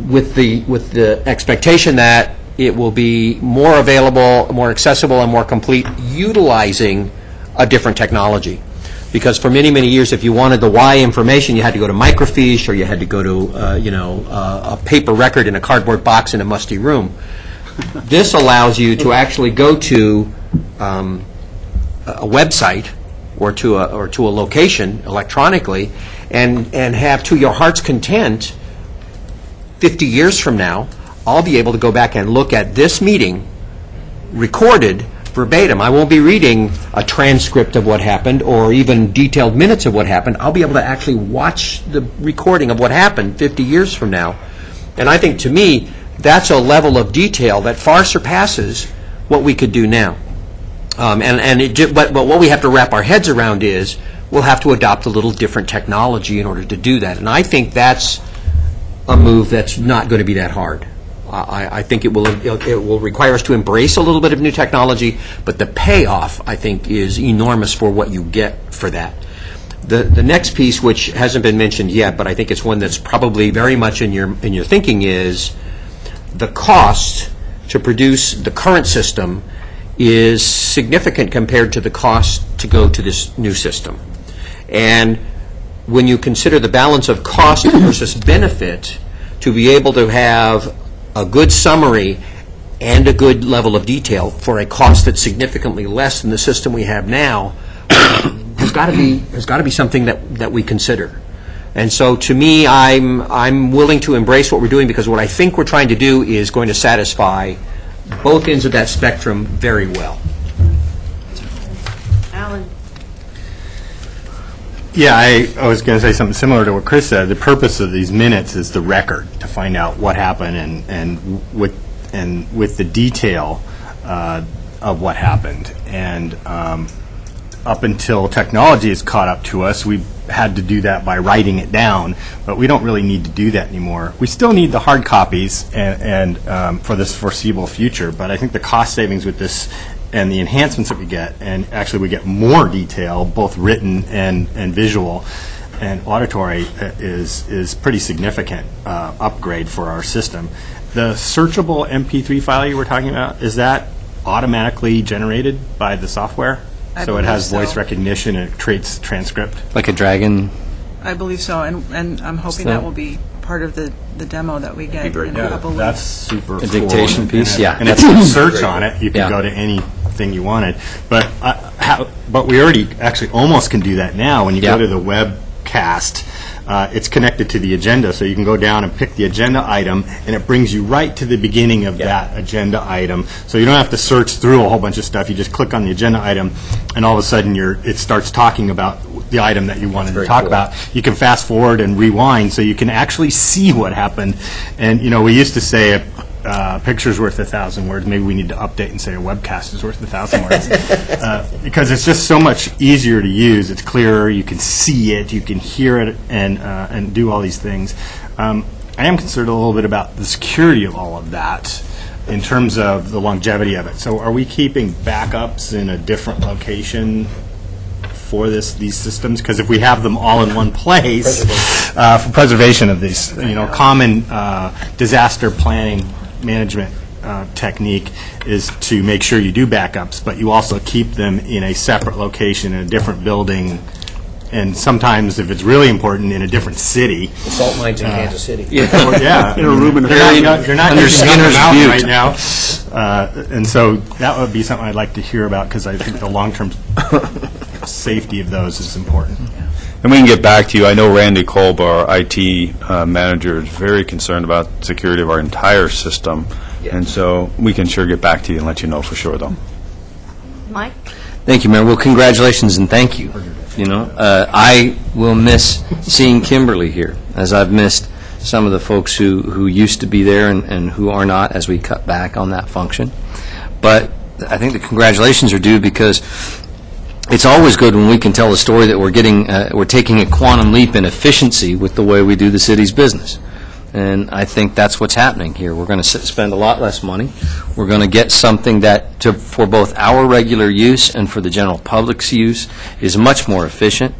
with the expectation that it will be more available, more accessible, and more complete, utilizing a different technology. Because for many, many years, if you wanted the why information, you had to go to microfiche, or you had to go to a paper record in a cardboard box in a musty room. This allows you to actually go to a website or to a location electronically, and have, to your heart's content, 50 years from now, I'll be able to go back and look at this meeting recorded verbatim. I won't be reading a transcript of what happened or even detailed minutes of what happened. I'll be able to actually watch the recording of what happened 50 years from now. And I think, to me, that's a level of detail that far surpasses what we could do now. But what we have to wrap our heads around is we'll have to adopt a little different technology in order to do that. And I think that's a move that's not going to be that hard. I think it will require us to embrace a little bit of new technology, but the payoff, I think, is enormous for what you get for that. The next piece, which hasn't been mentioned yet, but I think it's one that's probably very much in your thinking, is the cost to produce the current system is significant compared to the cost to go to this new system. And when you consider the balance of cost versus benefit, to be able to have a good summary and a good level of detail for a cost that's significantly less than the system we have now has got to be something that we consider. And so, to me, I'm willing to embrace what we're doing, because what I think we're trying to do is going to satisfy both ends of that spectrum very well. Alan. Yeah, I was going to say something similar to what Chris said. The purpose of these minutes is the record, to find out what happened and with the detail of what happened. And up until technology has caught up to us, we had to do that by writing it down, but we don't really need to do that anymore. We still need the hard copies and for this foreseeable future, but I think the cost savings with this and the enhancements that we get, and actually we get more detail, both written and visual and auditory, is pretty significant upgrade for our system. The searchable MP3 file you were talking about, is that automatically generated by the software? I So it has believe so. voice recognition and it creates transcript? Like a dragon? I believe so, and I'm hoping that will be part of the demo that we get in a couple That's weeks. super cool. A dictation piece? Yeah. And if you search on it, you can Yeah. go to anything you wanted. But but we already actually almost can do that now. When you Yeah. go to the webcast, it's connected to the agenda, so you can go down and pick the agenda item, and it brings you right to the beginning of that agenda item. So you don't have to search through a whole bunch of stuff. You just click on the agenda item, and all of a sudden it starts talking about the item that you wanted to talk about. You can fast forward and rewind, so you can actually see what happened. And, we used to say a picture's worth 1,000 words. Maybe we need to update and say a webcast is worth 1,000 words. Because it's just so much easier to use. It's clearer. You can see it. You can hear it and do all these things. I am concerned a little bit about the security of all of that in terms of the longevity of it. So are we keeping backups in a different location for these systems? Because if we have them all in one place, for preservation of these, common disaster planning management technique is to make sure you do backups, but you also keep them in a separate location in a different building, and sometimes, if it's really important, in a different city. The salt mines in Kansas City. Yeah. In a room in a You're not Under using Thunder Skinner's Mountain Butte. right now. And so that would be something I'd like to hear about, because I think the long-term safety of those is important. And we can get back to you. I know Randy Kolb, our IT manager, is very concerned about security of our entire system, and so we can sure get back to you and let you know for sure, though. Mike? Thank you, Mayor. Well, congratulations and thank you. I will miss seeing Kimberly here, as I've missed some of the folks who used to be there and who are not, as we cut back on that function. But I think the congratulations are due because it's always good when we can tell the story that we're taking a quantum leap in efficiency with the way we do the city's business. And I think that's what's happening here. We're going to spend a lot less money. We're going to get something that, for both our regular use and for the general public's use, is much more efficient,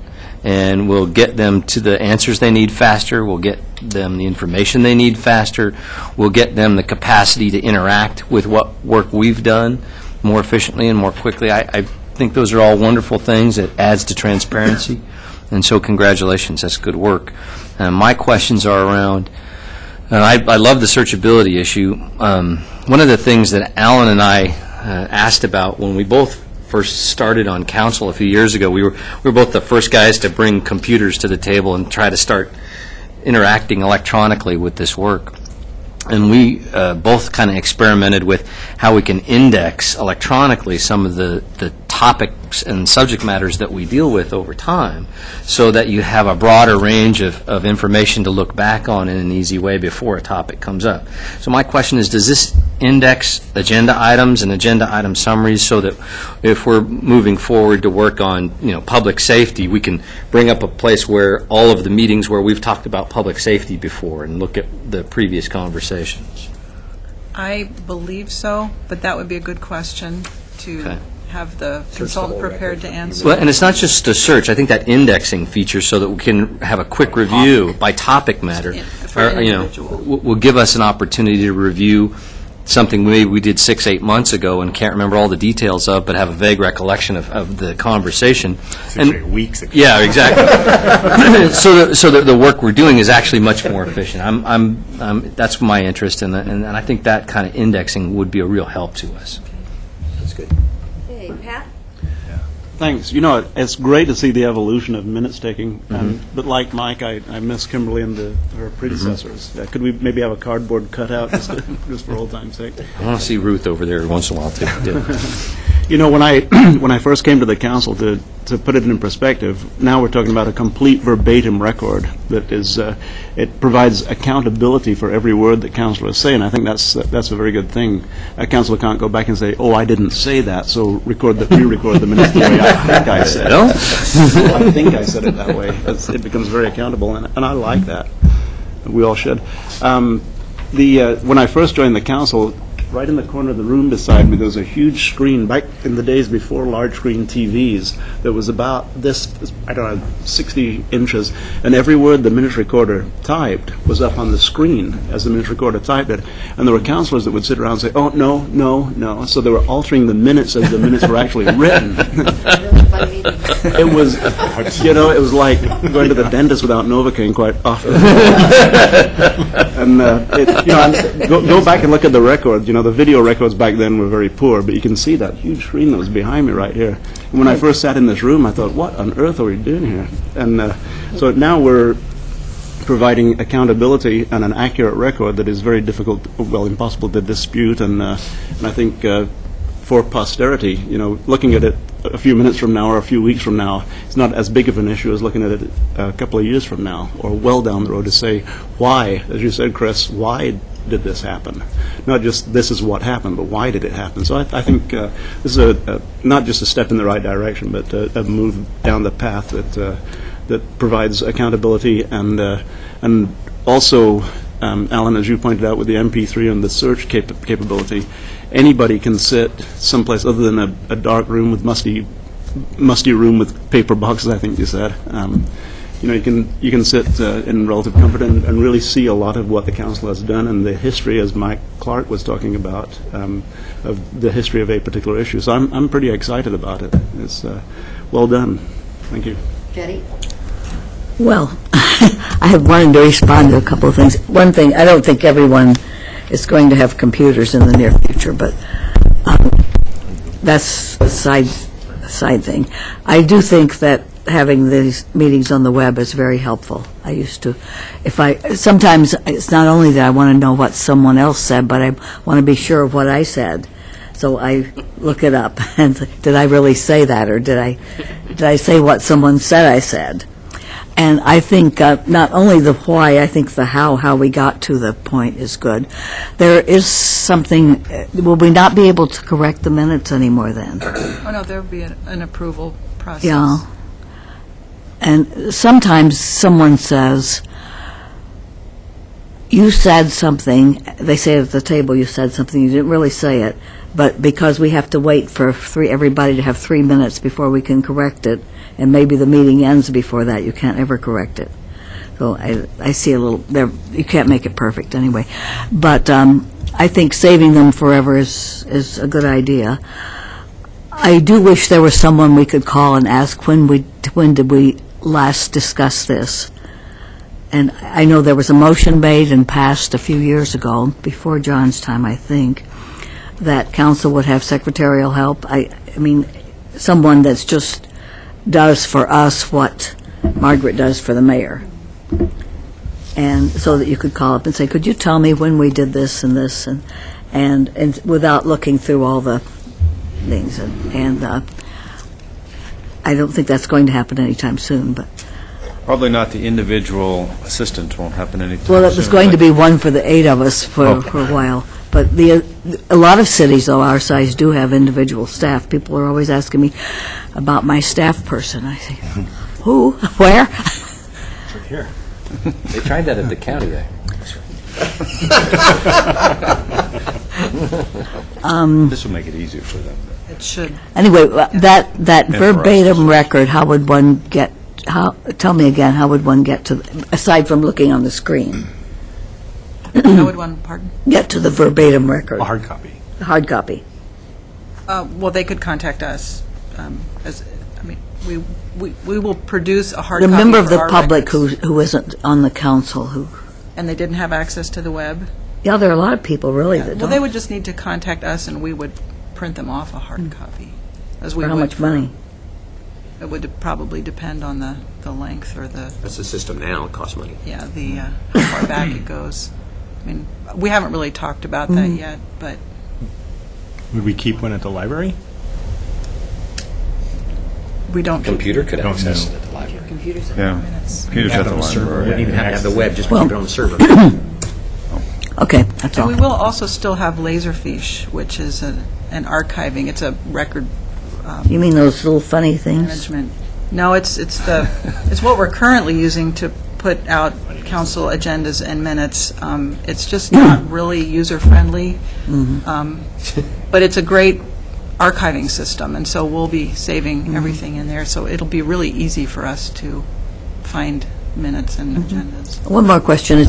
and we'll get them to the answers they need faster. We'll get them the information they need faster. We'll get them the capacity to interact with what work we've done more efficiently and more quickly. I think those are all wonderful things. It adds to transparency. And so congratulations. That's good work. My questions are around, I love the searchability issue. One of the things that Alan and I asked about when we both first started on council a few years ago, we were both the first guys to bring computers to the table and try to start interacting electronically with this work. And we both kind of experimented with how we can index electronically some of the topics and subject matters that we deal with over time, so that you have a broader range of information to look back on in an easy way before a topic comes up. So my question is, does this index agenda items and agenda item summaries so that if we're moving forward to work on, public safety, we can bring up a place where all of the meetings where we've talked about public safety before and look at the previous conversations? I believe so, but that would be a good question to Okay. have the consultant prepared to answer. Well, and it's not just a search. I think that indexing feature, so that we can have a quick review by topic matter, For an individual. will give us an opportunity to review something maybe we did 6-8 months ago and can't remember all the details of, but have a vague recollection of the conversation. 6 weeks ago. Yeah, exactly. so that the work we're doing is actually much more efficient. That's my interest, and I think that kind of indexing would be a real help to us. That's good. Hey, Pat? Thanks. It's great to see the evolution of minutes taking, but like Mike, I miss Kimberly and her predecessors. Could we maybe have a cardboard cutout just for old time's sake? I want to see Ruth over there once in a while, too. You know, when I when I first came to the council, to put it in perspective, now we're talking about a complete verbatim record that is it provides accountability for every word that councilors say, and I think that's a very good thing. A councilor can't go back and say, "Oh, I didn't say that," so re-record the minutes the way I think I said it. I think I said it that way. It becomes very accountable, and I like that. We all should. When I first joined the council, right in the corner of the room beside me, there was a huge screen, back in the days before large screen TVs, that was about this, I don't know, 60 inches, and every word the minutes recorder typed was up on the screen as the minutes recorder typed it. And there were councilors that would sit around and say, "Oh, no, no, no." So they were altering the minutes as the minutes were actually written. It was, you know, it was like going to the dentist without Novocaine quite often. And, go back and look at the records. You know, the video records back then were very poor, but you can see that huge screen that was behind me right here. And when I first sat in this room, I thought, what on earth are we doing here? And so now we're providing accountability and an accurate record that is very difficult, well, impossible to dispute. And I think for posterity, you know, looking at it a few minutes from now or a few weeks from now, it's not as big of an issue as looking at it a couple of years from now or well down the road to say, why, as you said, Chris, why did this happen? Not just this is what happened, but why did it happen? So I think this is not just a step in the right direction, but a move down the path that provides accountability and also, Alan, as you pointed out, with the MP3 and the search capability, anybody can sit someplace other than a dark room with musty room with paper boxes, I think you said. You know, you can sit in relative comfort and really see a lot of what the council has done and the history, as Mike Clark was talking about, of the history of a particular issue. So I'm pretty excited about it. It's well done. Thank you. Jetty? Well, I have wanted to respond to a couple of things. One thing, I don't think everyone is going to have computers in the near future, but that's a side thing. I do think that having these meetings on the web is very helpful. I used to, sometimes it's not only that I want to know what someone else said, but I want to be sure of what I said. So I look it up and did I really say that, or did I say what someone said I said? And I think not only the why, I think the how we got to the point is good. There is something, will we not be able to correct the minutes anymore then? Oh, no, there would be an approval process. Yeah. And sometimes someone says, you said something, they say at the table you said something, you didn't really say it, but because we have to wait for everybody to have 3 minutes before we can correct it, and maybe the meeting ends before that, you can't ever correct it. So I see a little, you can't make it perfect anyway. But I think saving them forever is a good idea. I do wish there was someone we could call and ask, when did we last discuss this? And I know there was a motion made and passed a few years ago, before John's time, I think, that council would have secretarial help. I mean, someone that's just does for us what Margaret does for the mayor. And so that you could call up and say, could you tell me when we did this and this, and without looking through all the things. And I don't think that's going to happen anytime soon, but. Probably not the individual assistant won't happen anytime soon. Well, it was going to be one for the 8 of us for a while. But a lot of cities, though, our size, do have individual staff. People are always asking me about my staff person. I say, who? Where? Here. They tried that at the county there. This will make it easier for them. It should. Anyway, that And for us. verbatim record, how would one get, tell me again, how would one get to, aside from looking on the screen? How would one, pardon? Get to the verbatim record. A hard copy. Hard copy. Well, they could contact us. We will produce a hard The copy member of for the our public records. who isn't on the council who, And they didn't have access to the web? yeah, there are a lot of people really that Well, don't. they would just need to contact us, and we would print them off a hard copy. As we For how would much money? It would probably depend on the length or the, That's the system now, it costs money. yeah, how far back it goes. I mean, we haven't really talked about that yet, but Would we keep one at the library? we don't. Computer could access it at the library. Yeah. Computers at the library. Wouldn't even have to have the web, just keep it on the server. Okay, that's And all. we will also still have Laserfiche, which is an archiving, it's a record You mean those little funny things? management. No, it's what we're currently using to put out council agendas and minutes. It's just not really user-friendly, but it's a great archiving system, and so we'll be saving everything in there, so it'll be really easy for us to find minutes and agendas. One more question.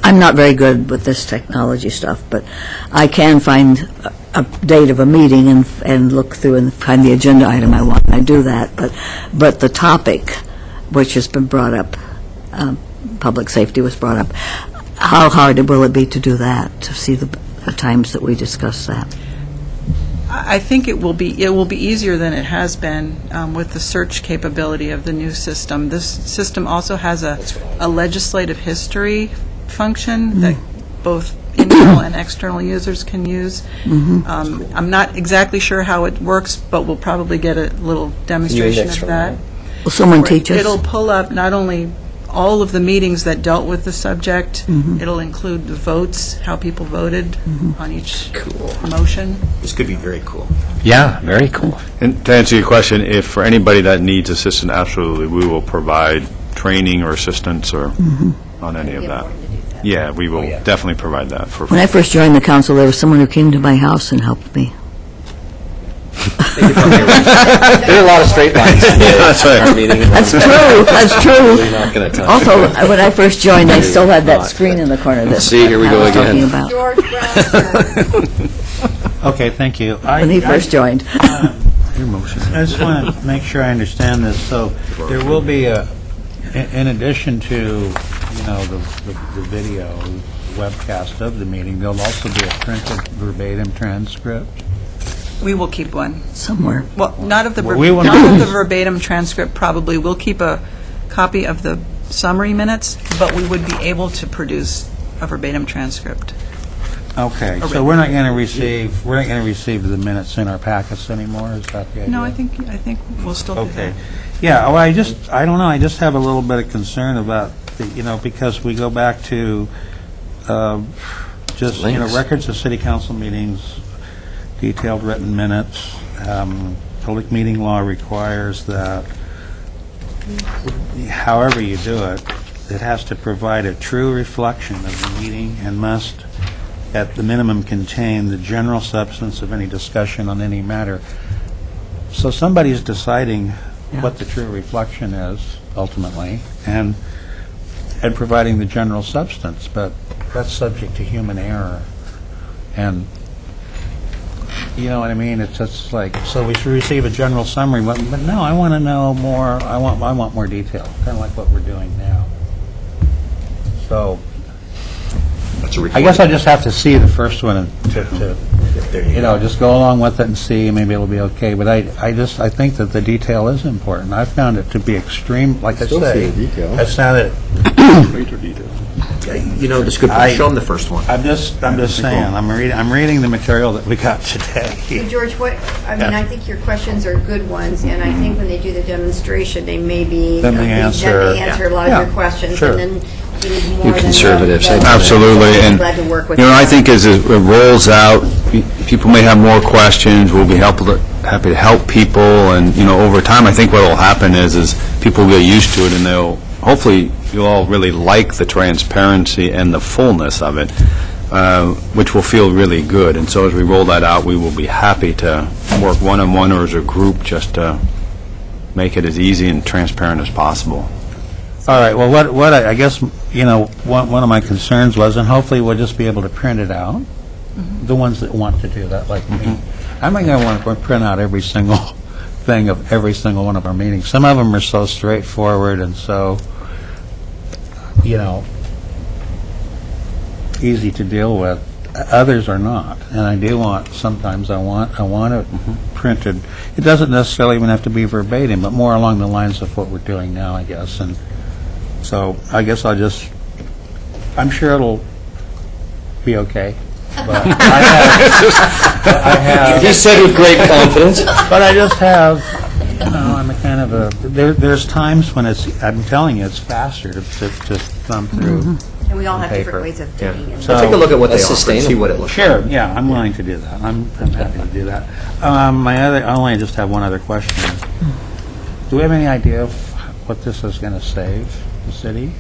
I'm not very good with this technology stuff, but I can find a date of a meeting and look through and find the agenda item I want. I do that, but the topic, which has been brought up, public safety was brought up, how hard will it be to do that, to see the times that we discuss that? I think it will be easier than it has been with the search capability of the new system. This system also has a legislative history function that both internal and external users can use. I'm not exactly sure how it works, but we'll probably get a little demonstration of that. Will someone teach us? It'll pull up not only all of the meetings that dealt with the subject, it'll include the votes, how people voted on each motion. This could be very cool. Yeah, very cool. And to answer your question, if for anybody that needs assistance, absolutely, we will provide training or assistance or on any of that. Yeah, we will definitely provide that for. When I first joined the council, there was someone who came to my house and helped me. There are a lot of straight lines. That's right. That's true, that's true. Not gonna touch Also, when I first joined, I still had that screen in the corner that See, here we I go was again. talking about George Brown. Okay, thank you. when he first joined. I just want to make sure I understand this. So there will be in addition to, the video webcast of the meeting, there'll also be a printed verbatim transcript? We will keep one. Somewhere. Well, not of the Well, we will not not- of the verbatim transcript, probably. We'll keep a copy of the summary minutes, but we would be able to produce a verbatim transcript. Okay, so we're not going to receive the minutes in our packets anymore, is that the idea? No, I think we'll still do Okay. that. Yeah, well, I don't know, I just have a little bit of concern about, because we go back to just, Links. records of city council meetings, detailed written minutes. Public meeting law requires that, however you do it, it has to provide a true reflection of the meeting and must, at the minimum, contain the general substance of any discussion on any matter. So somebody's deciding what the true reflection is, ultimately, and providing the general substance, but that's subject to human error. And, you know what I mean? It's just like, so we should receive a general summary, but no, I want to know more, I want more detail, kind of like what we're doing now. So, I guess I just have to see the first one and to just go along with it and see, maybe it'll be okay. But I think that the detail is important. I found it to be extreme, like I say. I found it. This could show them the first one. I'm just saying. I'm reading the material that we got today. So George, I think your questions are good ones, and I think when they do the demonstration, they may be... Then they answer. a lot of your questions, Sure. and then you need more than... conservatives, I think. Absolutely, and, Glad to work with I think as it rolls out, people may have more questions, we'll be happy to help people, and, over time, I think what will happen is people will get used to it, and hopefully, you'll all really like the transparency and the fullness of it, which will feel really good, and so as we roll that out, we will be happy to work one-on-one or as a group just to make it as easy and transparent as possible. All right, well, what I guess, one of my concerns was, and hopefully we'll just be able to print it out, the ones that want to do that, like me. I'm not going to want to print out every single thing of every single one of our meetings. Some of them are so straightforward and so, easy to deal with. Others are not, and I do want, sometimes I want it printed. It doesn't necessarily even have to be verbatim, but more along the lines of what we're doing now, I guess. And so I guess I'm sure it'll be okay. But I have You said with great confidence. but I just have, I'm a kind of a, there's times when I'm telling you, it's faster to thumb through. And we all have Paper. different ways of thinking. And So- Take a look at what they That's offer and see what it looks like. Sure, yeah, I'm willing to do that. I'm happy to do that. I only just have one other question. Do we have any idea of what this is going to save the city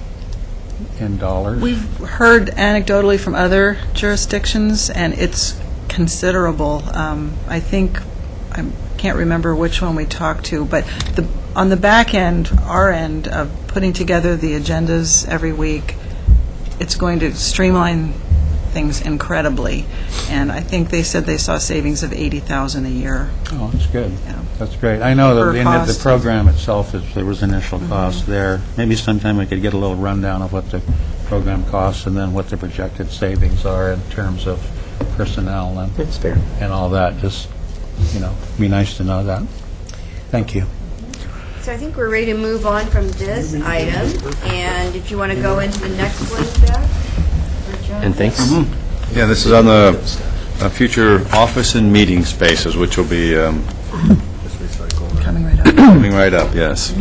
in dollars? We've heard anecdotally from other jurisdictions, and it's considerable. I think, I can't remember which one we talked to, but on the back end, our end of putting together the agendas every week, it's going to streamline things incredibly. And I think they said they saw savings of $80,000 a year. Oh, that's good. Yeah. That's great. I know Per that the cost. program itself, there was initial cost there. Maybe sometime we could get a little rundown of what the program costs and then what the projected savings are in terms of personnel and It's fair. and all that. Just, be nice to know that. Thank you. So I think we're ready to move on from this item, and if you want to go into the next one, Beth? or John? And thanks. Yeah, this is on the future office and meeting spaces, which will be Coming right up. coming right up, yes.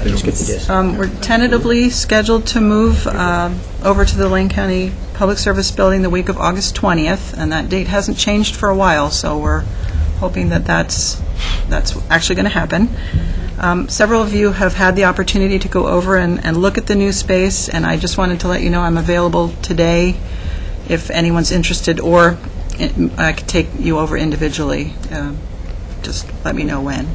Just get the disc. We're tentatively scheduled to move over to the Lane County Public Service Building the week of August 20th, and that date hasn't changed for a while, so we're hoping that that's actually going to happen. Several of you have had the opportunity to go over and look at the new space, and I just wanted to let you know I'm available today if anyone's interested, or I could take you over individually. Just let me know when.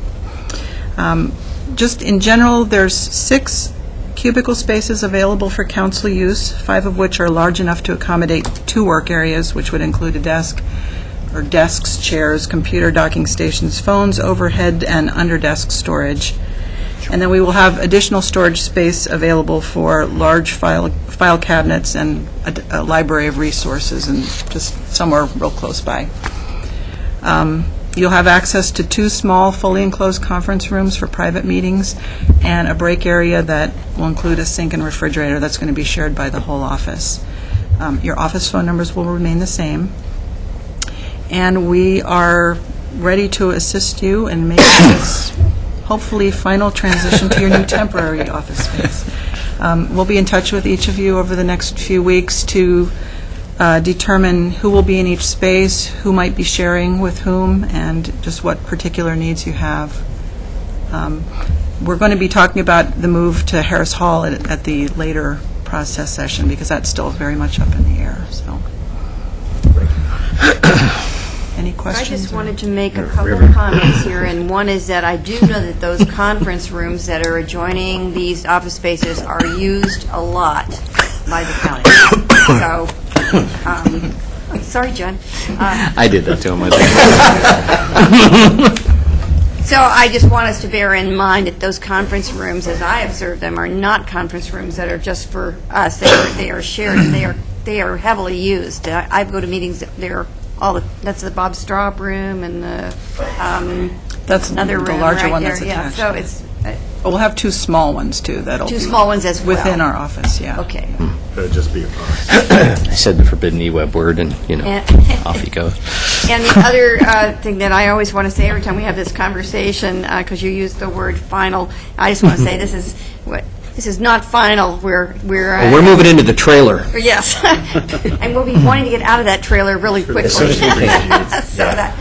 Just in general, there's 6 cubicle spaces available for council use, 5 of which are large enough to accommodate 2 work areas, which would include a desk, or desks, chairs, computer docking stations, phones, overhead and under-desk storage. And then we will have additional storage space available for large file cabinets and a library of resources, and just somewhere real close by. You'll have access to 2 small, fully enclosed conference rooms for private meetings, and a break area that will include a sink and refrigerator that's going to be shared by the whole office. Your office phone numbers will remain the same. And we are ready to assist you in making this hopefully final transition to your new temporary office space. We'll be in touch with each of you over the next few weeks to determine who will be in each space, who might be sharing with whom, and just what particular needs you have. We're going to be talking about the move to Harris Hall at the later process session, because that's still very much up in the air, so. Any I questions? just wanted to make a couple of comments here, and one is that I do know that those conference rooms that are adjoining these office spaces are used a lot by the county. So, sorry, John. I did that to him, I think. So I just want us to bear in mind that those conference rooms, as I observe them, are not conference rooms that are just for us. They are shared, and they are heavily used. I go to meetings, that's the Bob Straub room and the That's another the room larger right one there. that's Yeah, attached. so it's We'll have 2 small ones, too, that'll be... 2 small ones as well. Within our office, yeah. Okay. It'd just be a box. I said the forbidden E-web word, and, And- off he goes. And the other thing that I always want to say every time we have this conversation, because you use the word final, I just want to say this is not final. We're moving into the trailer. Yes, and we'll be wanting to get out of that trailer really quickly. As soon as we can. So that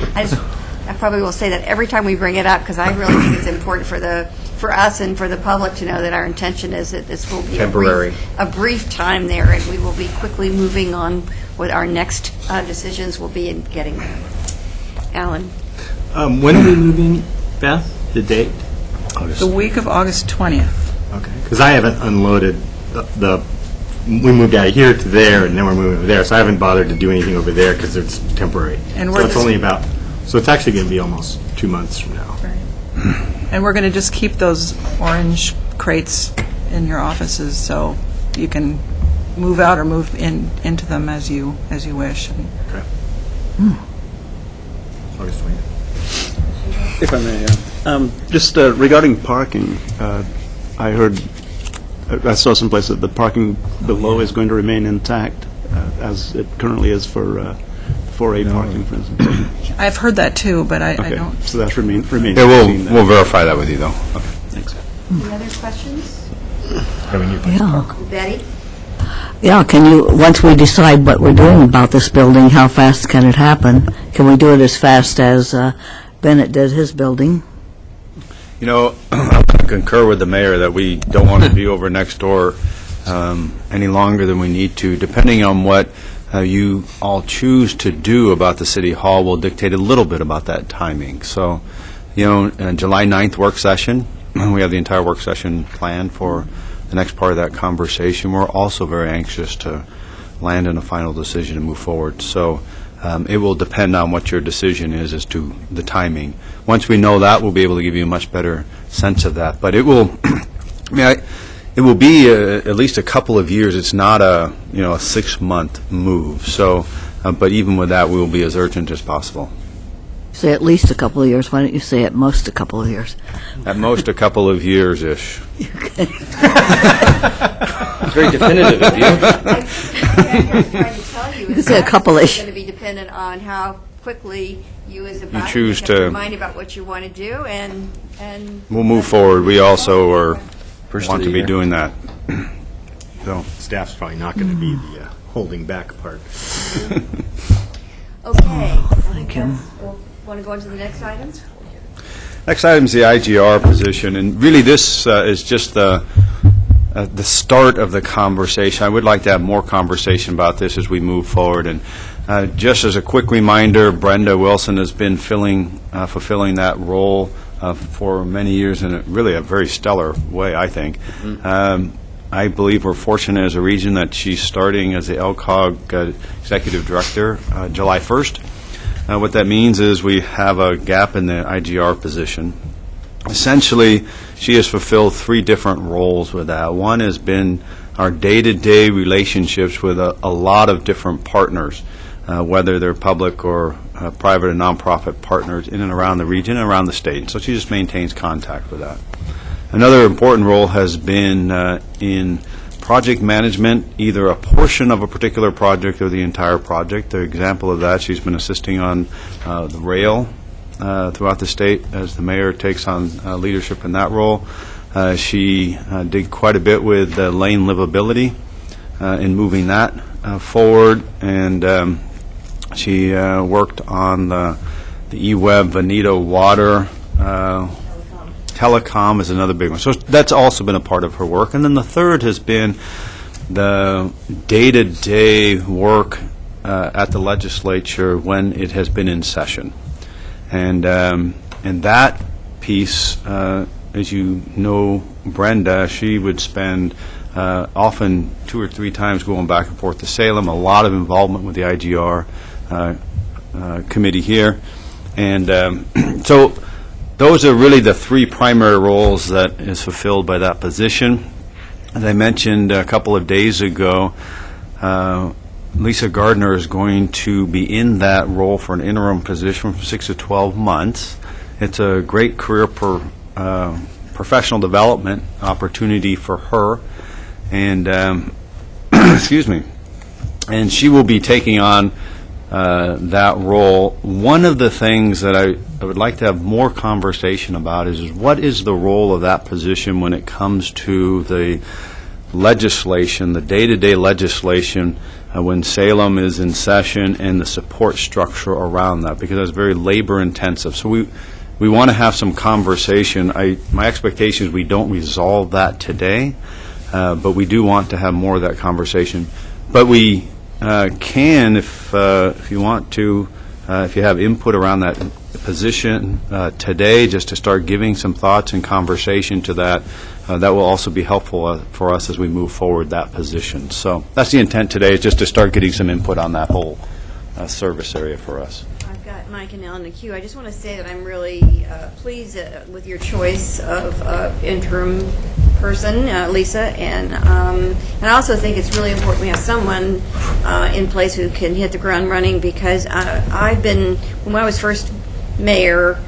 I probably will say that every time we bring it up, because I really think it's important for us and for the public to know that our intention is that this will be Temporary. a brief time there, and we will be quickly moving on what our next decisions will be in getting there. Alan? When are we moving, Beth? The date? The week of August 20th. Okay. Because I haven't unloaded we moved out of here to there, and then we're moving over there, so I haven't bothered to do anything over there because it's temporary. And So we're it's just- only about, so it's actually going to be almost 2 months from now. And we're going to just keep those orange crates in your offices, so you can move out or move into them as you wish. And Okay. August 20th. If I may, just regarding parking, I saw someplace that the parking below is going to remain intact as it currently is for for a parking, for instance. I've heard that too, but I Okay, don't. so that's remains to be Yeah, seen then. we'll verify that with you, though. Okay. Thanks. Any other questions? Yeah. Betty? Yeah, can you, once we decide what we're doing about this building, how fast can it happen? Can we do it as fast as Bennett did his building? You know, I concur with the mayor that we don't want to be over next door any longer than we need to. Depending on what you all choose to do about the city hall will dictate a little bit about that timing. So, you know, July 9th work session, we have the entire work session planned for the next part of that conversation. We're also very anxious to land in a final decision and move forward. So it will depend on what your decision is as to the timing. Once we know that, we'll be able to give you a much better sense of that. But it will, it will be at least a couple of years. It's not a 6-month move. So, but even with that, we will be as urgent as possible. Say at least a couple of years. Why don't you say at most a couple of years? At most a couple of years-ish. Very definitive of you. I was trying to tell you. You could say a couple-ish. It's going to be dependent on how quickly you as a body choose make up your to- mind about what you want to do, and We'll move forward. We also are First of want the to be year. doing that. So, Staff's probably not going to be the holding back part. okay. Thank you. Want to go on to the next item? next item is the IGR position, and really this is just the start of the conversation. I would like to have more conversation about this as we move forward. And just as a quick reminder, Brenda Wilson has been fulfilling that role for many years in really a very stellar way, I think. I believe we're fortunate as a region that she's starting as the LCOG Executive Director July 1st. What that means is we have a gap in the IGR position. Essentially, she has fulfilled 3 different roles with that. One has been our day-to-day relationships with a lot of different partners, whether they're public or private and nonprofit partners in and around the region and around the state. So she just maintains contact with that. Another important role has been in project management, either a portion of a particular project or the entire project. The example of that, she's been assisting on the rail throughout the state as the mayor takes on leadership in that role. She did quite a bit with lane livability in moving that forward, and she worked on the eWeb Veneta water. Telecom is another big one. So that's also been a part of her work. And then the third has been the day-to-day work at the legislature when it has been in session. And that piece, as you know, Brenda, she would spend often 2 or 3 times going back and forth to Salem, a lot of involvement with the IGR committee here. And so those are really the 3 primary roles that is fulfilled by that position. As I mentioned a couple of days ago, Lisa Gardner is going to be in that role for an interim position from 6 to 12 months. It's a great career professional development opportunity for her, and excuse me, and she will be taking on that role. One of the things that I would like to have more conversation about is what is the role of that position when it comes to the legislation, the day-to-day legislation, when Salem is in session, and the support structure around that, because that's very labor-intensive. So we want to have some conversation. My expectation is we don't resolve that today, but we do want to have more of that conversation. But we can, if you want to, if you have input around that position today, just to start giving some thoughts and conversation to that, that will also be helpful for us as we move forward that position. So that's the intent today, is just to start getting some input on that whole service area for us. I've got Mike and Ellen in the queue. I just want to say that I'm really pleased with your choice of interim person, Lisa, and I also think it's really important we have someone in place who can hit the ground running, because I've been, when I was first mayor,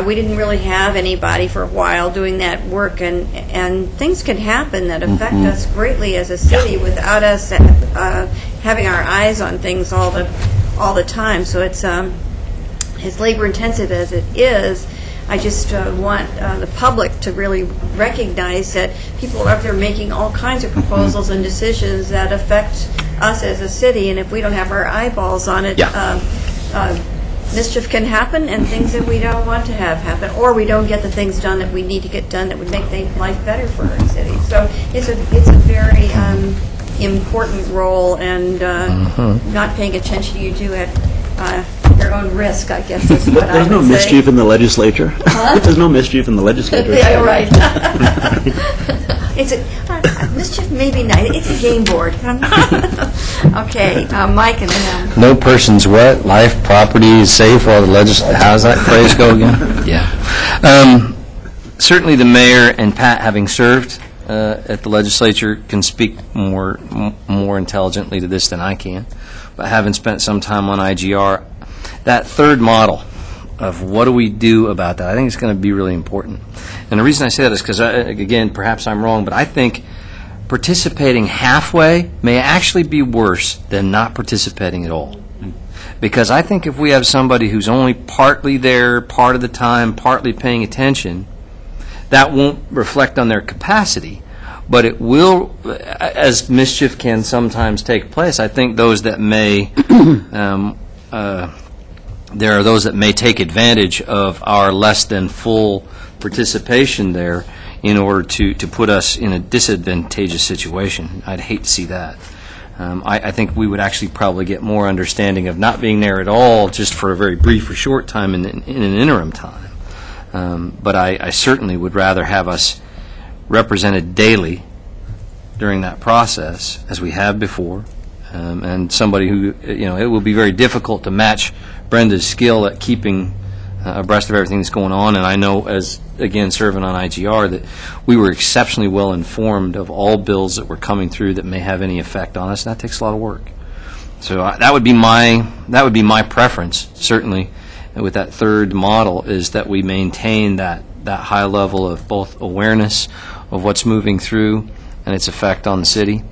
we didn't really have anybody for a while doing that work, and things can happen that affect us greatly as a city without us having our eyes on things all the all the time. So it's as labor intensive as it is. I just want the public to really recognize that people are up there making all kinds of proposals and decisions that affect us as a city, and if we don't have our eyeballs on it, mischief can happen, and things that we don't want to have happen, or we don't get the things done that we need to get done that would make life better for our city. So it's a very important role, and not paying attention you do at your own risk, I guess is what I would say. There's no mischief in the legislature. There's no mischief in the legislature. Yeah, right. It's mischief may be nice. It's a game board. Okay, Mike and then... No person's what? Life, property is safe while the how's that phrase go again? Yeah. Certainly the mayor and Pat, having served at the legislature, can speak more intelligently to this than I can. But having spent some time on IGR, that third model of what do we do about that, I think it's going to be really important. And the reason I say that is because, again, perhaps I'm wrong, but I think participating halfway may actually be worse than not participating at all. Because I think if we have somebody who's only partly there, part of the time, partly paying attention, that won't reflect on their capacity. But it will, as mischief can sometimes take place, I think those that may, there are those that may take advantage of our less than full participation there in order to put us in a disadvantageous situation. I'd hate to see that. I think we would actually probably get more understanding of not being there at all just for a very brief or short time in an interim time. But I certainly would rather have us represented daily during that process, as we have before, and somebody who, it will be very difficult to match Brenda's skill at keeping abreast of everything that's going on, and I know, as, again, serving on IGR, that we were exceptionally well informed of all bills that were coming through that may have any effect on us, and that takes a lot of work. So that would be my preference, certainly, with that third model, is that we maintain that high level of both awareness of what's moving through and its effect on the city,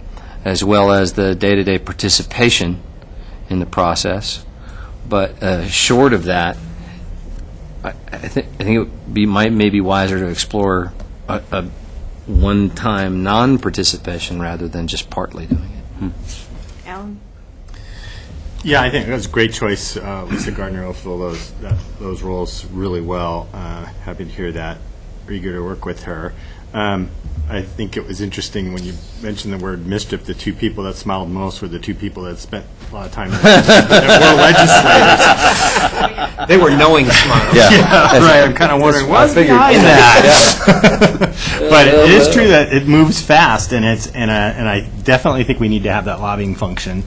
as well as the day-to-day participation in the process. But short of that, I think it would be maybe wiser to explore a one-time non-participation rather than just partly doing it. Alan? Yeah, I think that's a great choice. Lisa Gardner will fill those roles really well. Happy to hear that. Eager to work with her. I think it was interesting when you mentioned the word mischief. The two people that smiled most were the two people that spent a lot of time that were legislators. They were knowing smiles. Yeah, right. I'm kind of wondering what's behind that. But it is true that it moves fast, and I definitely think we need to have that lobbying function.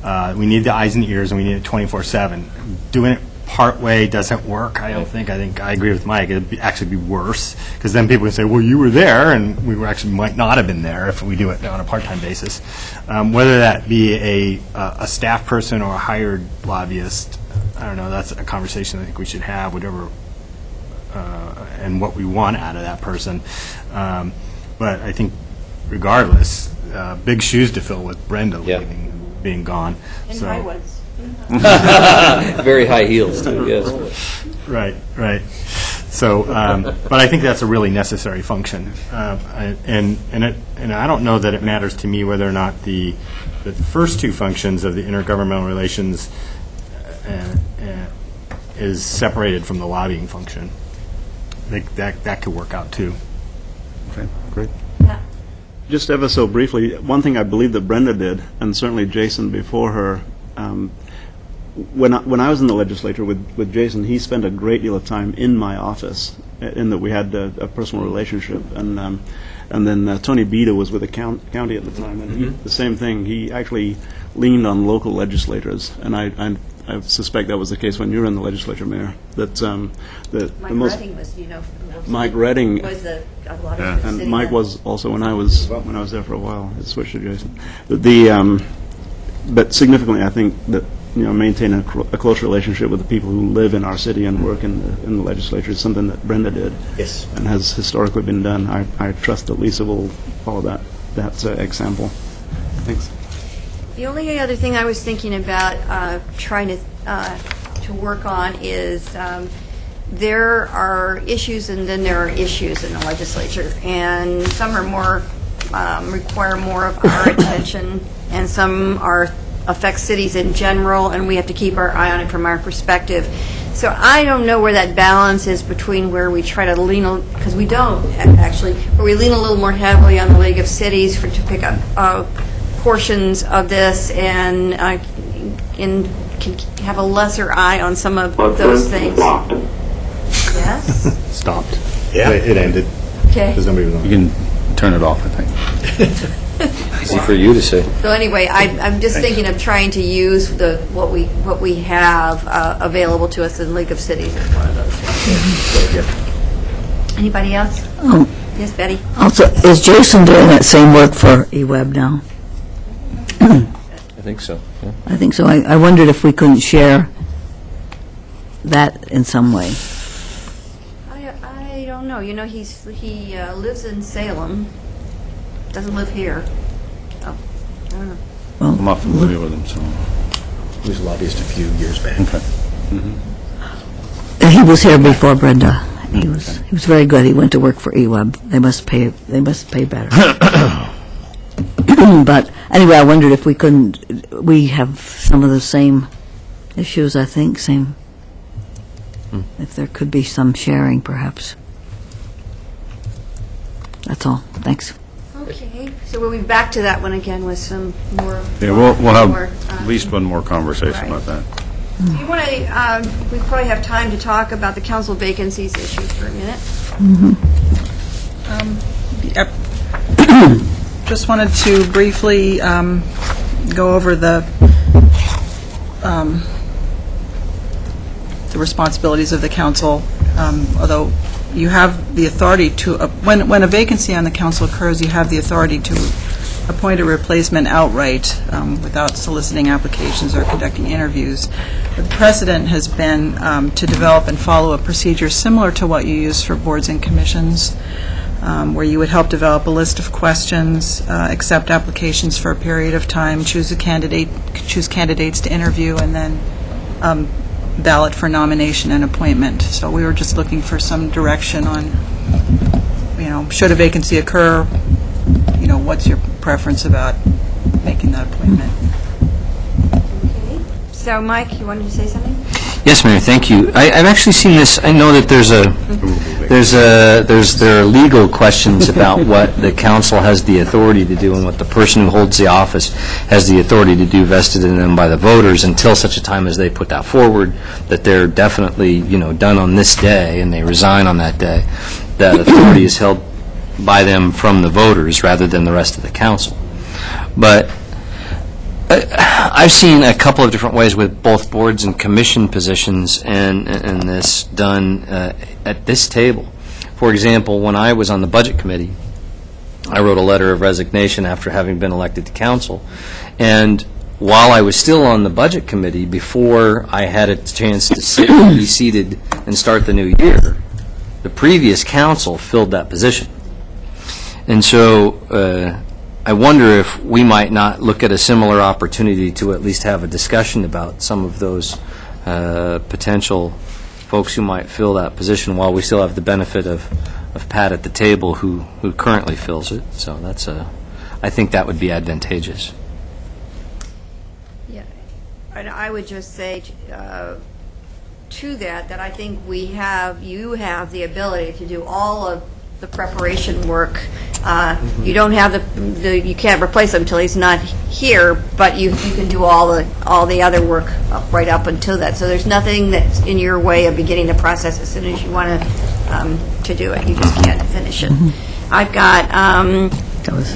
We need the eyes and ears, and we need it 24/7. Doing it part way doesn't work. I think I agree with Mike. It'd actually be worse, because then people can say, well, you were there, and we actually might not have been there if we do it on a part-time basis. Whether that be a staff person or a hired lobbyist, I don't know. That's a conversation I think we should have, whatever, and what we want out of that person. But I think regardless, big shoes to fill with Brenda being gone. And so. high ones. Very high heels, too, yes. Right. So, but I think that's a really necessary function, and I don't know that it matters to me whether or not the first two functions of the intergovernmental relations is separated from the lobbying function. I think that could work out too. Okay, great. Just ever so briefly, one thing I believe that Brenda did, and certainly Jason before her, when I was in the legislature with Jason, he spent a great deal of time in my office, in that we had a personal relationship. And then Tony Beda was with the county at the time, and the same thing. He actually leaned on local legislators, and I suspect that was the case when you were in the legislature, Mayor. That Mike Redding was, Mike Redding was a lot of the and city Mike then. was also when I was there for a while. It switched to Jason. But significantly, I think that maintain a close relationship with the people who live in our city and work in the legislature is something that Brenda did. Yes. And has historically been done. I trust that Lisa will follow that example. Thanks. The only other thing I was thinking about trying to work on is there are issues and then there are issues in the legislature, and some are more require more of our attention, and some affect cities in general, and we have to keep our eye on it from our perspective. So I don't know where that balance is between where we try to lean, because we don't actually, where we lean a little more heavily on the League of Cities to pick up portions of this and can have a lesser eye on some of those things. Yes? Stopped. Yeah. It ended. Okay. Because nobody was on. You can turn it off, I think. Easy for you to say. So anyway, I'm just thinking of trying to use what we have available to us in League of Cities as one of those things. Anybody else? Yes, Betty? Also, is Jason doing that same work for eWeb now? I think so, yeah. I think so. I wondered if we couldn't share that in some way. I don't know. You know, he lives in Salem, doesn't live here. Oh, I don't know. Well, I'm not familiar with him, so. He was a lobbyist a few years back. Okay. he was here before Brenda. He was very good. He went to work for eWeb. They must pay better. But anyway, I wondered if we have some of the same issues, I think, if there could be some sharing, perhaps. That's all. Thanks. Okay, so we'll be back to that one again with some more. Yeah, we'll have more, at least one more conversation right. about that. Do you want to, we probably have time to talk about the council vacancies issue for a minute. Yep. Just wanted to briefly go over the responsibilities of the council, although you have the authority to, when a vacancy on the council occurs, you have the authority to appoint a replacement outright without soliciting applications or conducting interviews. But the precedent has been to develop and follow a procedure similar to what you use for boards and commissions, where you would help develop a list of questions, accept applications for a period of time, choose candidates to interview, and then ballot for nomination and appointment. So we were just looking for some direction on, should a vacancy occur, what's your preference about making that appointment? Okay. So, Mike, you wanted to say something? Yes, Mayor, thank you. I've actually seen this. I know that there are legal questions about what the council has the authority to do and what the person who holds the office has the authority to do vested in them by the voters until such a time as they put that forward, that they're definitely, done on this day and they resign on that day. That authority is held by them from the voters rather than the rest of the council. But I've seen a couple of different ways with both boards and commission positions and this done at this table. For example, when I was on the Budget Committee, I wrote a letter of resignation after having been elected to council. And while I was still on the Budget Committee, before I had a chance to be seated and start the new year, the previous council filled that position. And so I wonder if we might not look at a similar opportunity to at least have a discussion about some of those potential folks who might fill that position while we still have the benefit of Pat at the table who currently fills it. So that's I think that would be advantageous. Yeah. And I would just say to that I think you have the ability to do all of the preparation work. You don't have you can't replace him until he's not here, but you can do all the other work right up until that. So there's nothing that's in your way of beginning the process as soon as you want to do it. You just can't finish it. I've got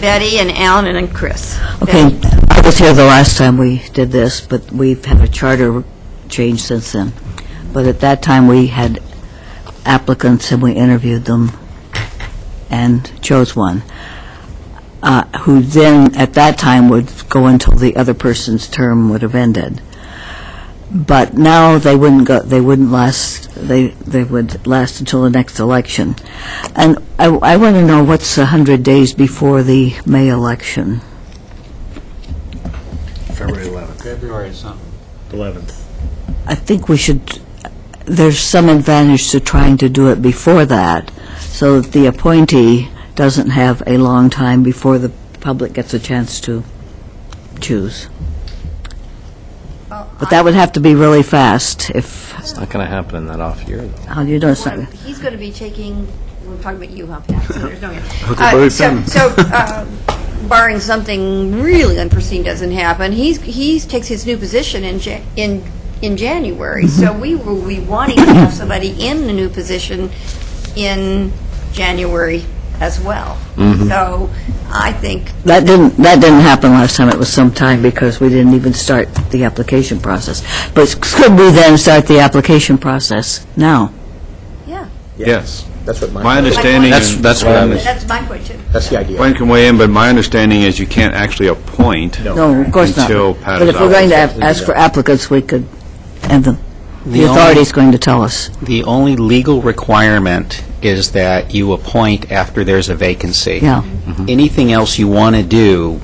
Betty and Alan and then Chris. Okay, Betty. I was here the last time we did this, but we've had a charter change since then. But at that time, we had applicants and we interviewed them and chose one, who then, at that time, would go until the other person's term would have ended. But now they wouldn't go. They wouldn't last. They would last until the next election. And I want to know what's 100 days before the May election. February something. 11th. I think we should, there's some advantage to trying to do it before that, so that the appointee doesn't have a long time before the public gets a chance to choose. But that would have to be really fast if, It's not going to happen in that off year, though. how do you know it's not? He's going to be taking, we're talking about you, huh? Yeah, so there's no. very Barring something really unforeseen doesn't happen, he takes his new position in January. So we will be wanting to have somebody in the new position in January as well. So I think That didn't happen last time. It was some time because we didn't even start the application process. But could we then start the application process now? yeah, Yes. That's what My understanding... That's what I was... that's my question. That's the idea. Gwen can weigh in, but my understanding is you can't actually appoint No, of course not. until Pat But is if we're going to out. ask for applicants, we could, and the The authority's going to tell us. The only legal requirement is that you appoint after there's a vacancy. Yeah. Anything else you want to do,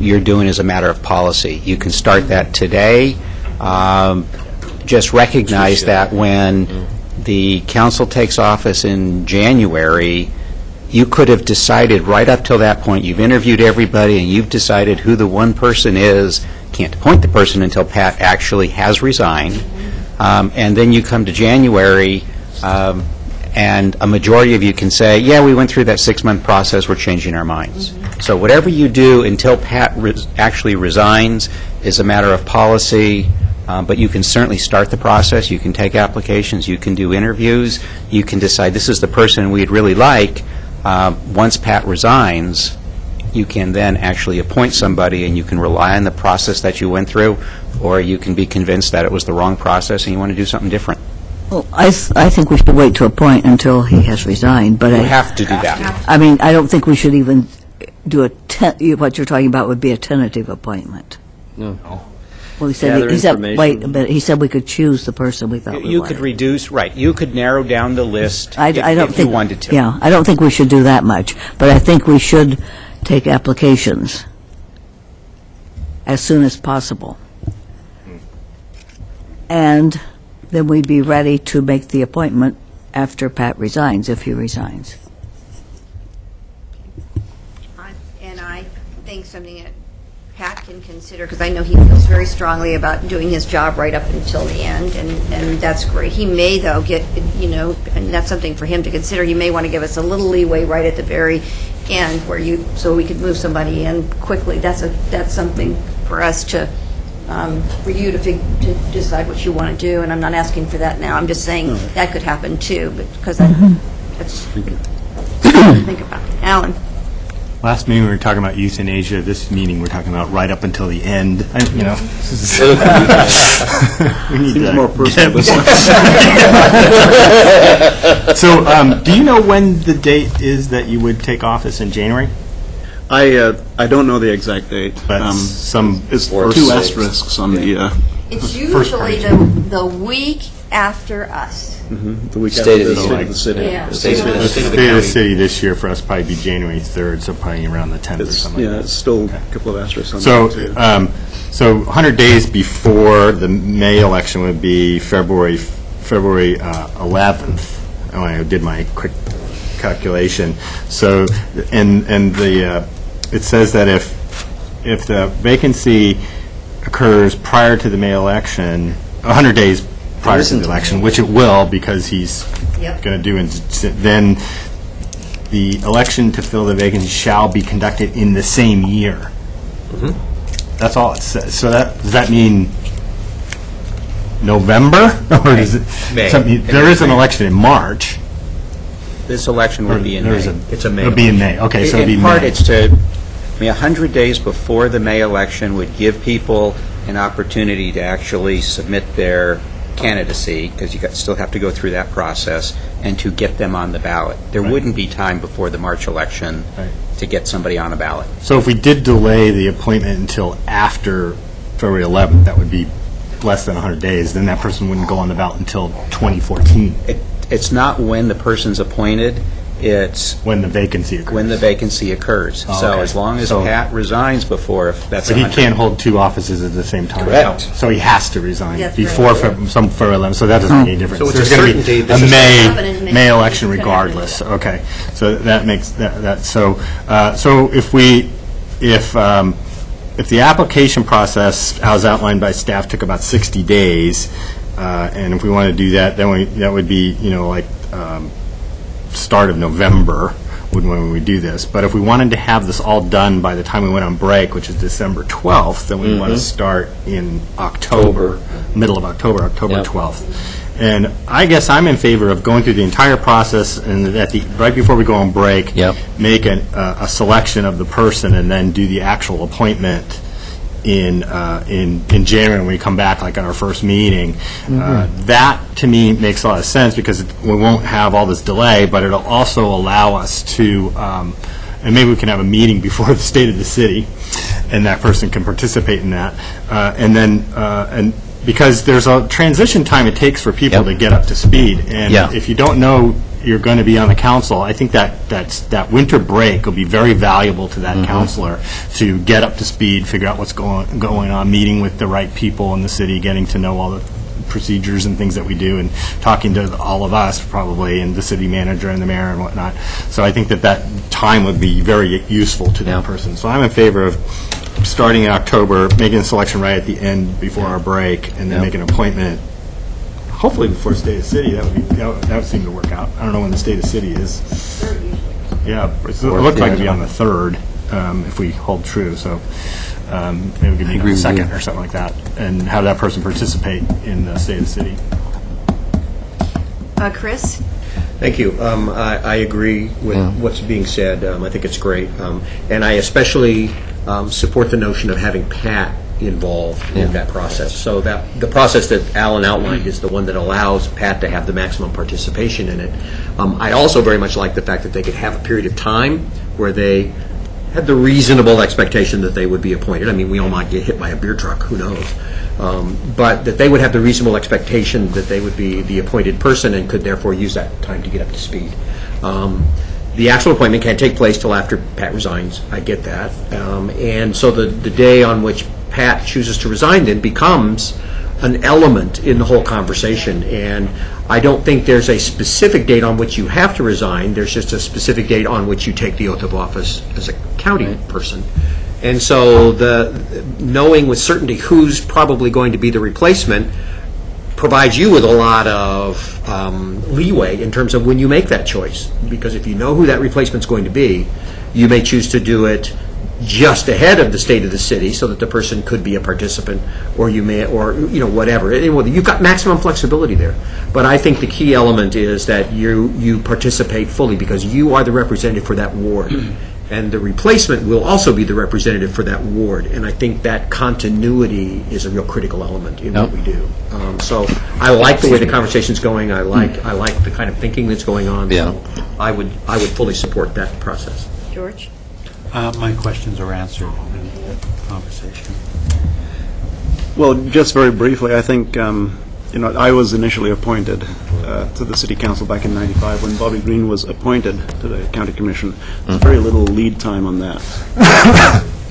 you're doing as a matter of policy. You can start that today. Just recognize that when the council takes office in January, you could have decided right up till that point, you've interviewed everybody and you've decided who the one person is. Can't appoint the person until Pat actually has resigned. And then you come to January, and a majority of you can say, yeah, we went through that 6-month process, we're changing our minds. So whatever you do until Pat actually resigns is a matter of policy, but you can certainly start the process, you can take applications, you can do interviews, you can decide this is the person we'd really like. Once Pat resigns, you can then actually appoint somebody and you can rely on the process that you went through, or you can be convinced that it was the wrong process and you want to do something different. Well, I think we should wait to appoint until he has resigned, but You have to do that. I mean, I don't think we should even do what you're talking about would be a tentative appointment. No. Well, Gather he said, information. wait a minute, he said we could choose the person we thought we You wanted. could reduce, right, you could narrow down the list I don't if you think- wanted to. Yeah, I don't think we should do that much, but I think we should take applications as soon as possible. And then we'd be ready to make the appointment after Pat resigns, if he resigns. And I think something that Pat can consider, because I know he feels very strongly about doing his job right up until the end, and that's great. He may, though, get, and that's something for him to consider, he may want to give us a little leeway right at the very end so we could move somebody in quickly. That's something for us to, for you to decide what you want to do, and I'm not asking for that now. I'm just saying that could happen, too, because that's something to think about. Alan? Last meeting, we were talking about euthanasia. This meeting, we're talking about right up until the end. We need to more personal. So, do you know when the date is that you would take office in January? I don't know the exact date. But It's Or two six. asterisks on the It's First usually page. the week after us. week State after of the State Union. of the City. Yeah. State of the The State of the State of the county. City this year for us probably be January 3rd, so probably around the 10th or something like that. It's still a couple of asterisks on So, that, too. so 100 days before the May election would be February 11th. Oh, I did my quick calculation. So, and it says that if the vacancy occurs prior to the May election, 100 days prior to the election, which it will because he's Yep. going to do, then the election to fill the vacancy shall be conducted in the same year. That's all it says. So does that mean November? Or does it? May. There is an election in March. This election would be in May. There's It's a May. It'll be in May. Okay, so it'll be In part, May. it's 100 days before the May election would give people an opportunity to actually submit their candidacy, because you still have to go through that process, and to get them on the ballot. There Right. wouldn't be time before the March election Right. to get somebody on a ballot. So if we did delay the appointment until after February 11th, that would be less than 100 days, then that person wouldn't go on the ballot until 2014. It's not when the person's appointed, It's When the vacancy occurs. when the vacancy occurs. Oh, So okay. as long as So- Pat resigns before, if that's... But he 100 can't hold two offices at the same time. Correct. So he has to resign That's before right. some for 11, so that doesn't make any difference. So it's There's a gonna certainty be that a it's happen in May. May election It's gonna happen. regardless. Okay, so that makes, so if the application process, as outlined by staff, took about 60 days, and if we want to do that, then that would be, start of November when we do this. But if we wanted to have this all done by the time we went on break, which is December 12th, then we want to start in October, middle of October, October 12th. And I guess I'm in favor of going through the entire process, and right before we go on break, make a selection of the person, and then do the actual appointment in January when we come back, like at our first meeting. That, to me, makes a lot of sense, because we won't have all this delay, but it'll also allow us to, and maybe we can have a meeting before the State of the City, and that person can participate in that. And because there's a transition time it takes for people to get up to speed. And if you don't know you're going to be on the council, I think that winter break will be very valuable to that counselor to get up to speed, figure out what's going on, meeting with the right people in the city, getting to know all the procedures and things that we do, and talking to all of us probably, and the city manager and the mayor and whatnot. So I think that time would be very useful to that person. So I'm in favor of starting in October, making a selection right at the end before our break, and then make an appointment hopefully before State of the City. That would seem to work out. I don't know when the State of the City is. Yeah, it looks like it'd be on the 3rd if we hold true. So maybe we could meet on the 2nd or something like that, and have that person participate in the State of the City. Chris? Thank you. I agree with what's being said. I think it's great. And I especially support the notion of having Pat involved in that process. So that the process that Alan outlined is the one that allows Pat to have the maximum participation in it. I also very much like the fact that they could have a period of time where they had the reasonable expectation that they would be appointed. I mean, we all might get hit by a beer truck, who knows? But that they would have the reasonable expectation that they would be the appointed person and could therefore use that time to get up to speed. The actual appointment can't take place till after Pat resigns. I get that. And so the day on which Pat chooses to resign then becomes an element in the whole conversation. And I don't think there's a specific date on which you have to resign. There's just a specific date on which you take the oath of office as a county person. And so knowing with certainty who's probably going to be the replacement provides you with a lot of leeway in terms of when you make that choice. Because if you know who that replacement's going to be, you may choose to do it just ahead of the State of the City so that the person could be a participant, or you may, or whatever. You've got maximum flexibility there. But I think the key element is that you participate fully because you are the representative for that ward. And the replacement will also be the representative for that ward. And I think that continuity is a real critical element in what we do. So I like the way the conversation's going. I like the kind of thinking that's going on. So I would fully support that process. George? My questions are answered in the conversation. Well, just very briefly, I think, I was initially appointed to the City Council back in '95 when Bobby Green was appointed to the County Commission. There's very little lead time on that.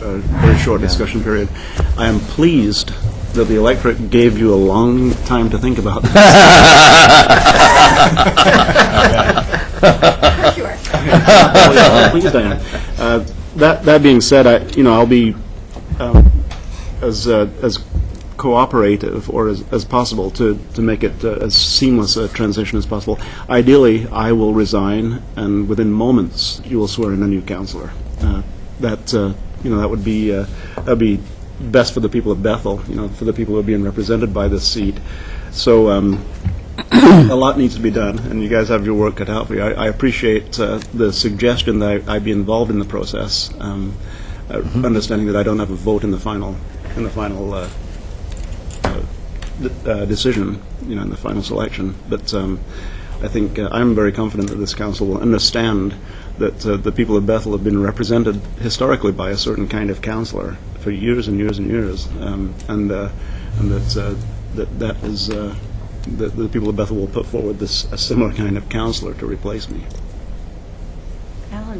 A very short discussion period. I am pleased that the electorate gave you a long time to think about this. Pleased I am. That being said, I'll be as cooperative or as possible to make it as seamless a transition as possible. Ideally, I will resign, and within moments, you will swear in a new councillor. That would be best for the people of Bethel, for the people who are being represented by this seat. So a lot needs to be done, and you guys have your work cut out for you. I appreciate the suggestion that I be involved in the process, understanding that I don't have a vote in the final decision, in the final selection. But I think I'm very confident that this council will understand that the people of Bethel have been represented historically by a certain kind of councillor for years and years and years, and that is that the people of Bethel will put forward a similar kind of councillor to replace me.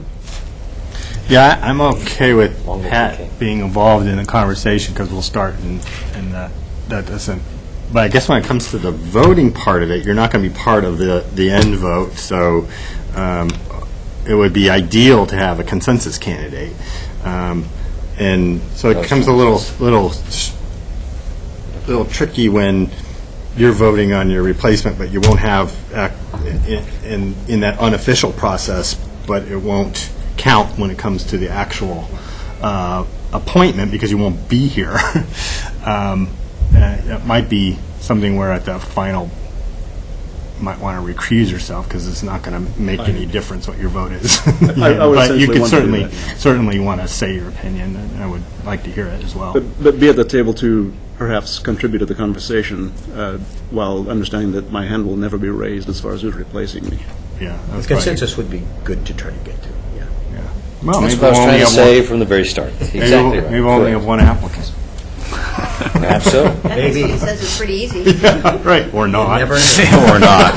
fun. Yeah, I'm okay with Pat being involved in the conversation because we'll start and that doesn't, but I guess when it comes to the voting part of it, you're not going to be part of the end vote, so it would be ideal to have a consensus candidate. And so it becomes a little tricky when you're voting on your replacement, but you won't have in that unofficial process, but it won't count when it comes to the actual appointment because you won't be here. It might be something where at the final you might want to recuse yourself because it's not going to make any difference what your vote is. I would but you essentially could want to do certainly want to say your opinion, and I would like to hear it as well. But be at the table to perhaps contribute to the conversation while understanding that my hand will never be raised as far as who's replacing me. Yeah, The that's consensus would be good to try to get to, yeah. Well, That's maybe what I was we'll trying only to have say one. from the very start. Maybe Exactly right. maybe we'll only have one applicant. Perhaps so. Maybe. It says it's pretty easy. Right, or not. Never Or not,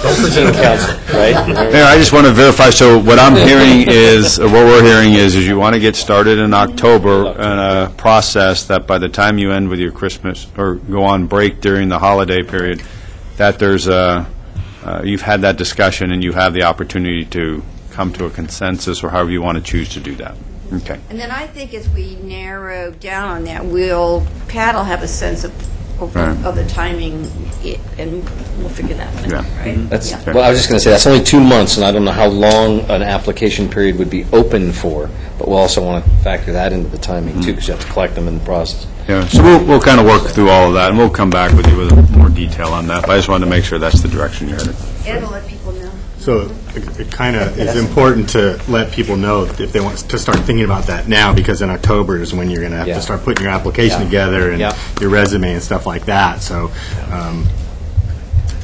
Don't present counsel, right? Mayor, I just want to verify, so what I'm hearing is, or what we're hearing is you want to get started in October in a process that by the time you end with your Christmas, or go on break during the holiday period, that there's you've had that discussion and you have the opportunity to come to a consensus, or however you want to choose to do that. Okay. And then I think as we narrow down on that, Pat will have a sense of Right. the timing, and we'll figure that one out, Yeah. right? That's, Yeah. well, I was just going to say, that's only 2 months, and I don't know how long an application period would be open for, but we'll also want to factor that into the timing, too, because you have to collect them in the process. Yeah, so we'll kind of work through all of that, and we'll come back with you with more detail on that, but I just wanted to make sure that's the direction you're headed. Ed will let people know. So it kind of is important to let people know if they want to start thinking about that now, because in October is when you're going to have Yeah. to start putting your application Yeah. together and Yeah. your resume and stuff like that. So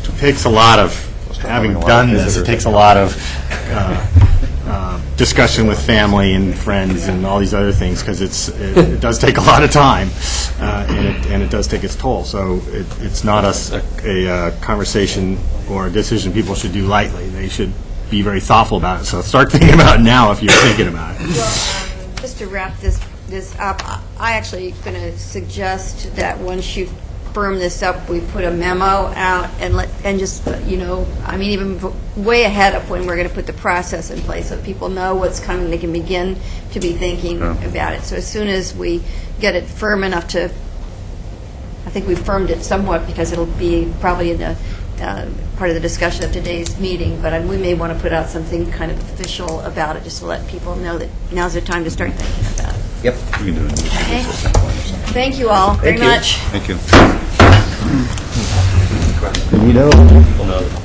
it takes a lot of, having done this, it takes a lot of discussion with family and friends and all these other things, because it does take a lot of time, and it does take its toll. So it's not a conversation or a decision people should do lightly. They should be very thoughtful about it. So start thinking about it now if you're thinking about it. Just to wrap this up, I actually going to suggest that once you firm this up, we put a memo out and just, I mean, even way ahead of when we're going to put the process in place, so people know what's coming, they can begin to be thinking about it. So as soon as we get it firm enough to, I think we've firmed it somewhat because it'll be probably in the part of the discussion of today's meeting, but we may want to put out something kind of official about it, just to let people know that now's the time to start thinking about it. Yep. We can do it. Okay. Thank you all very much. Thank you. People know.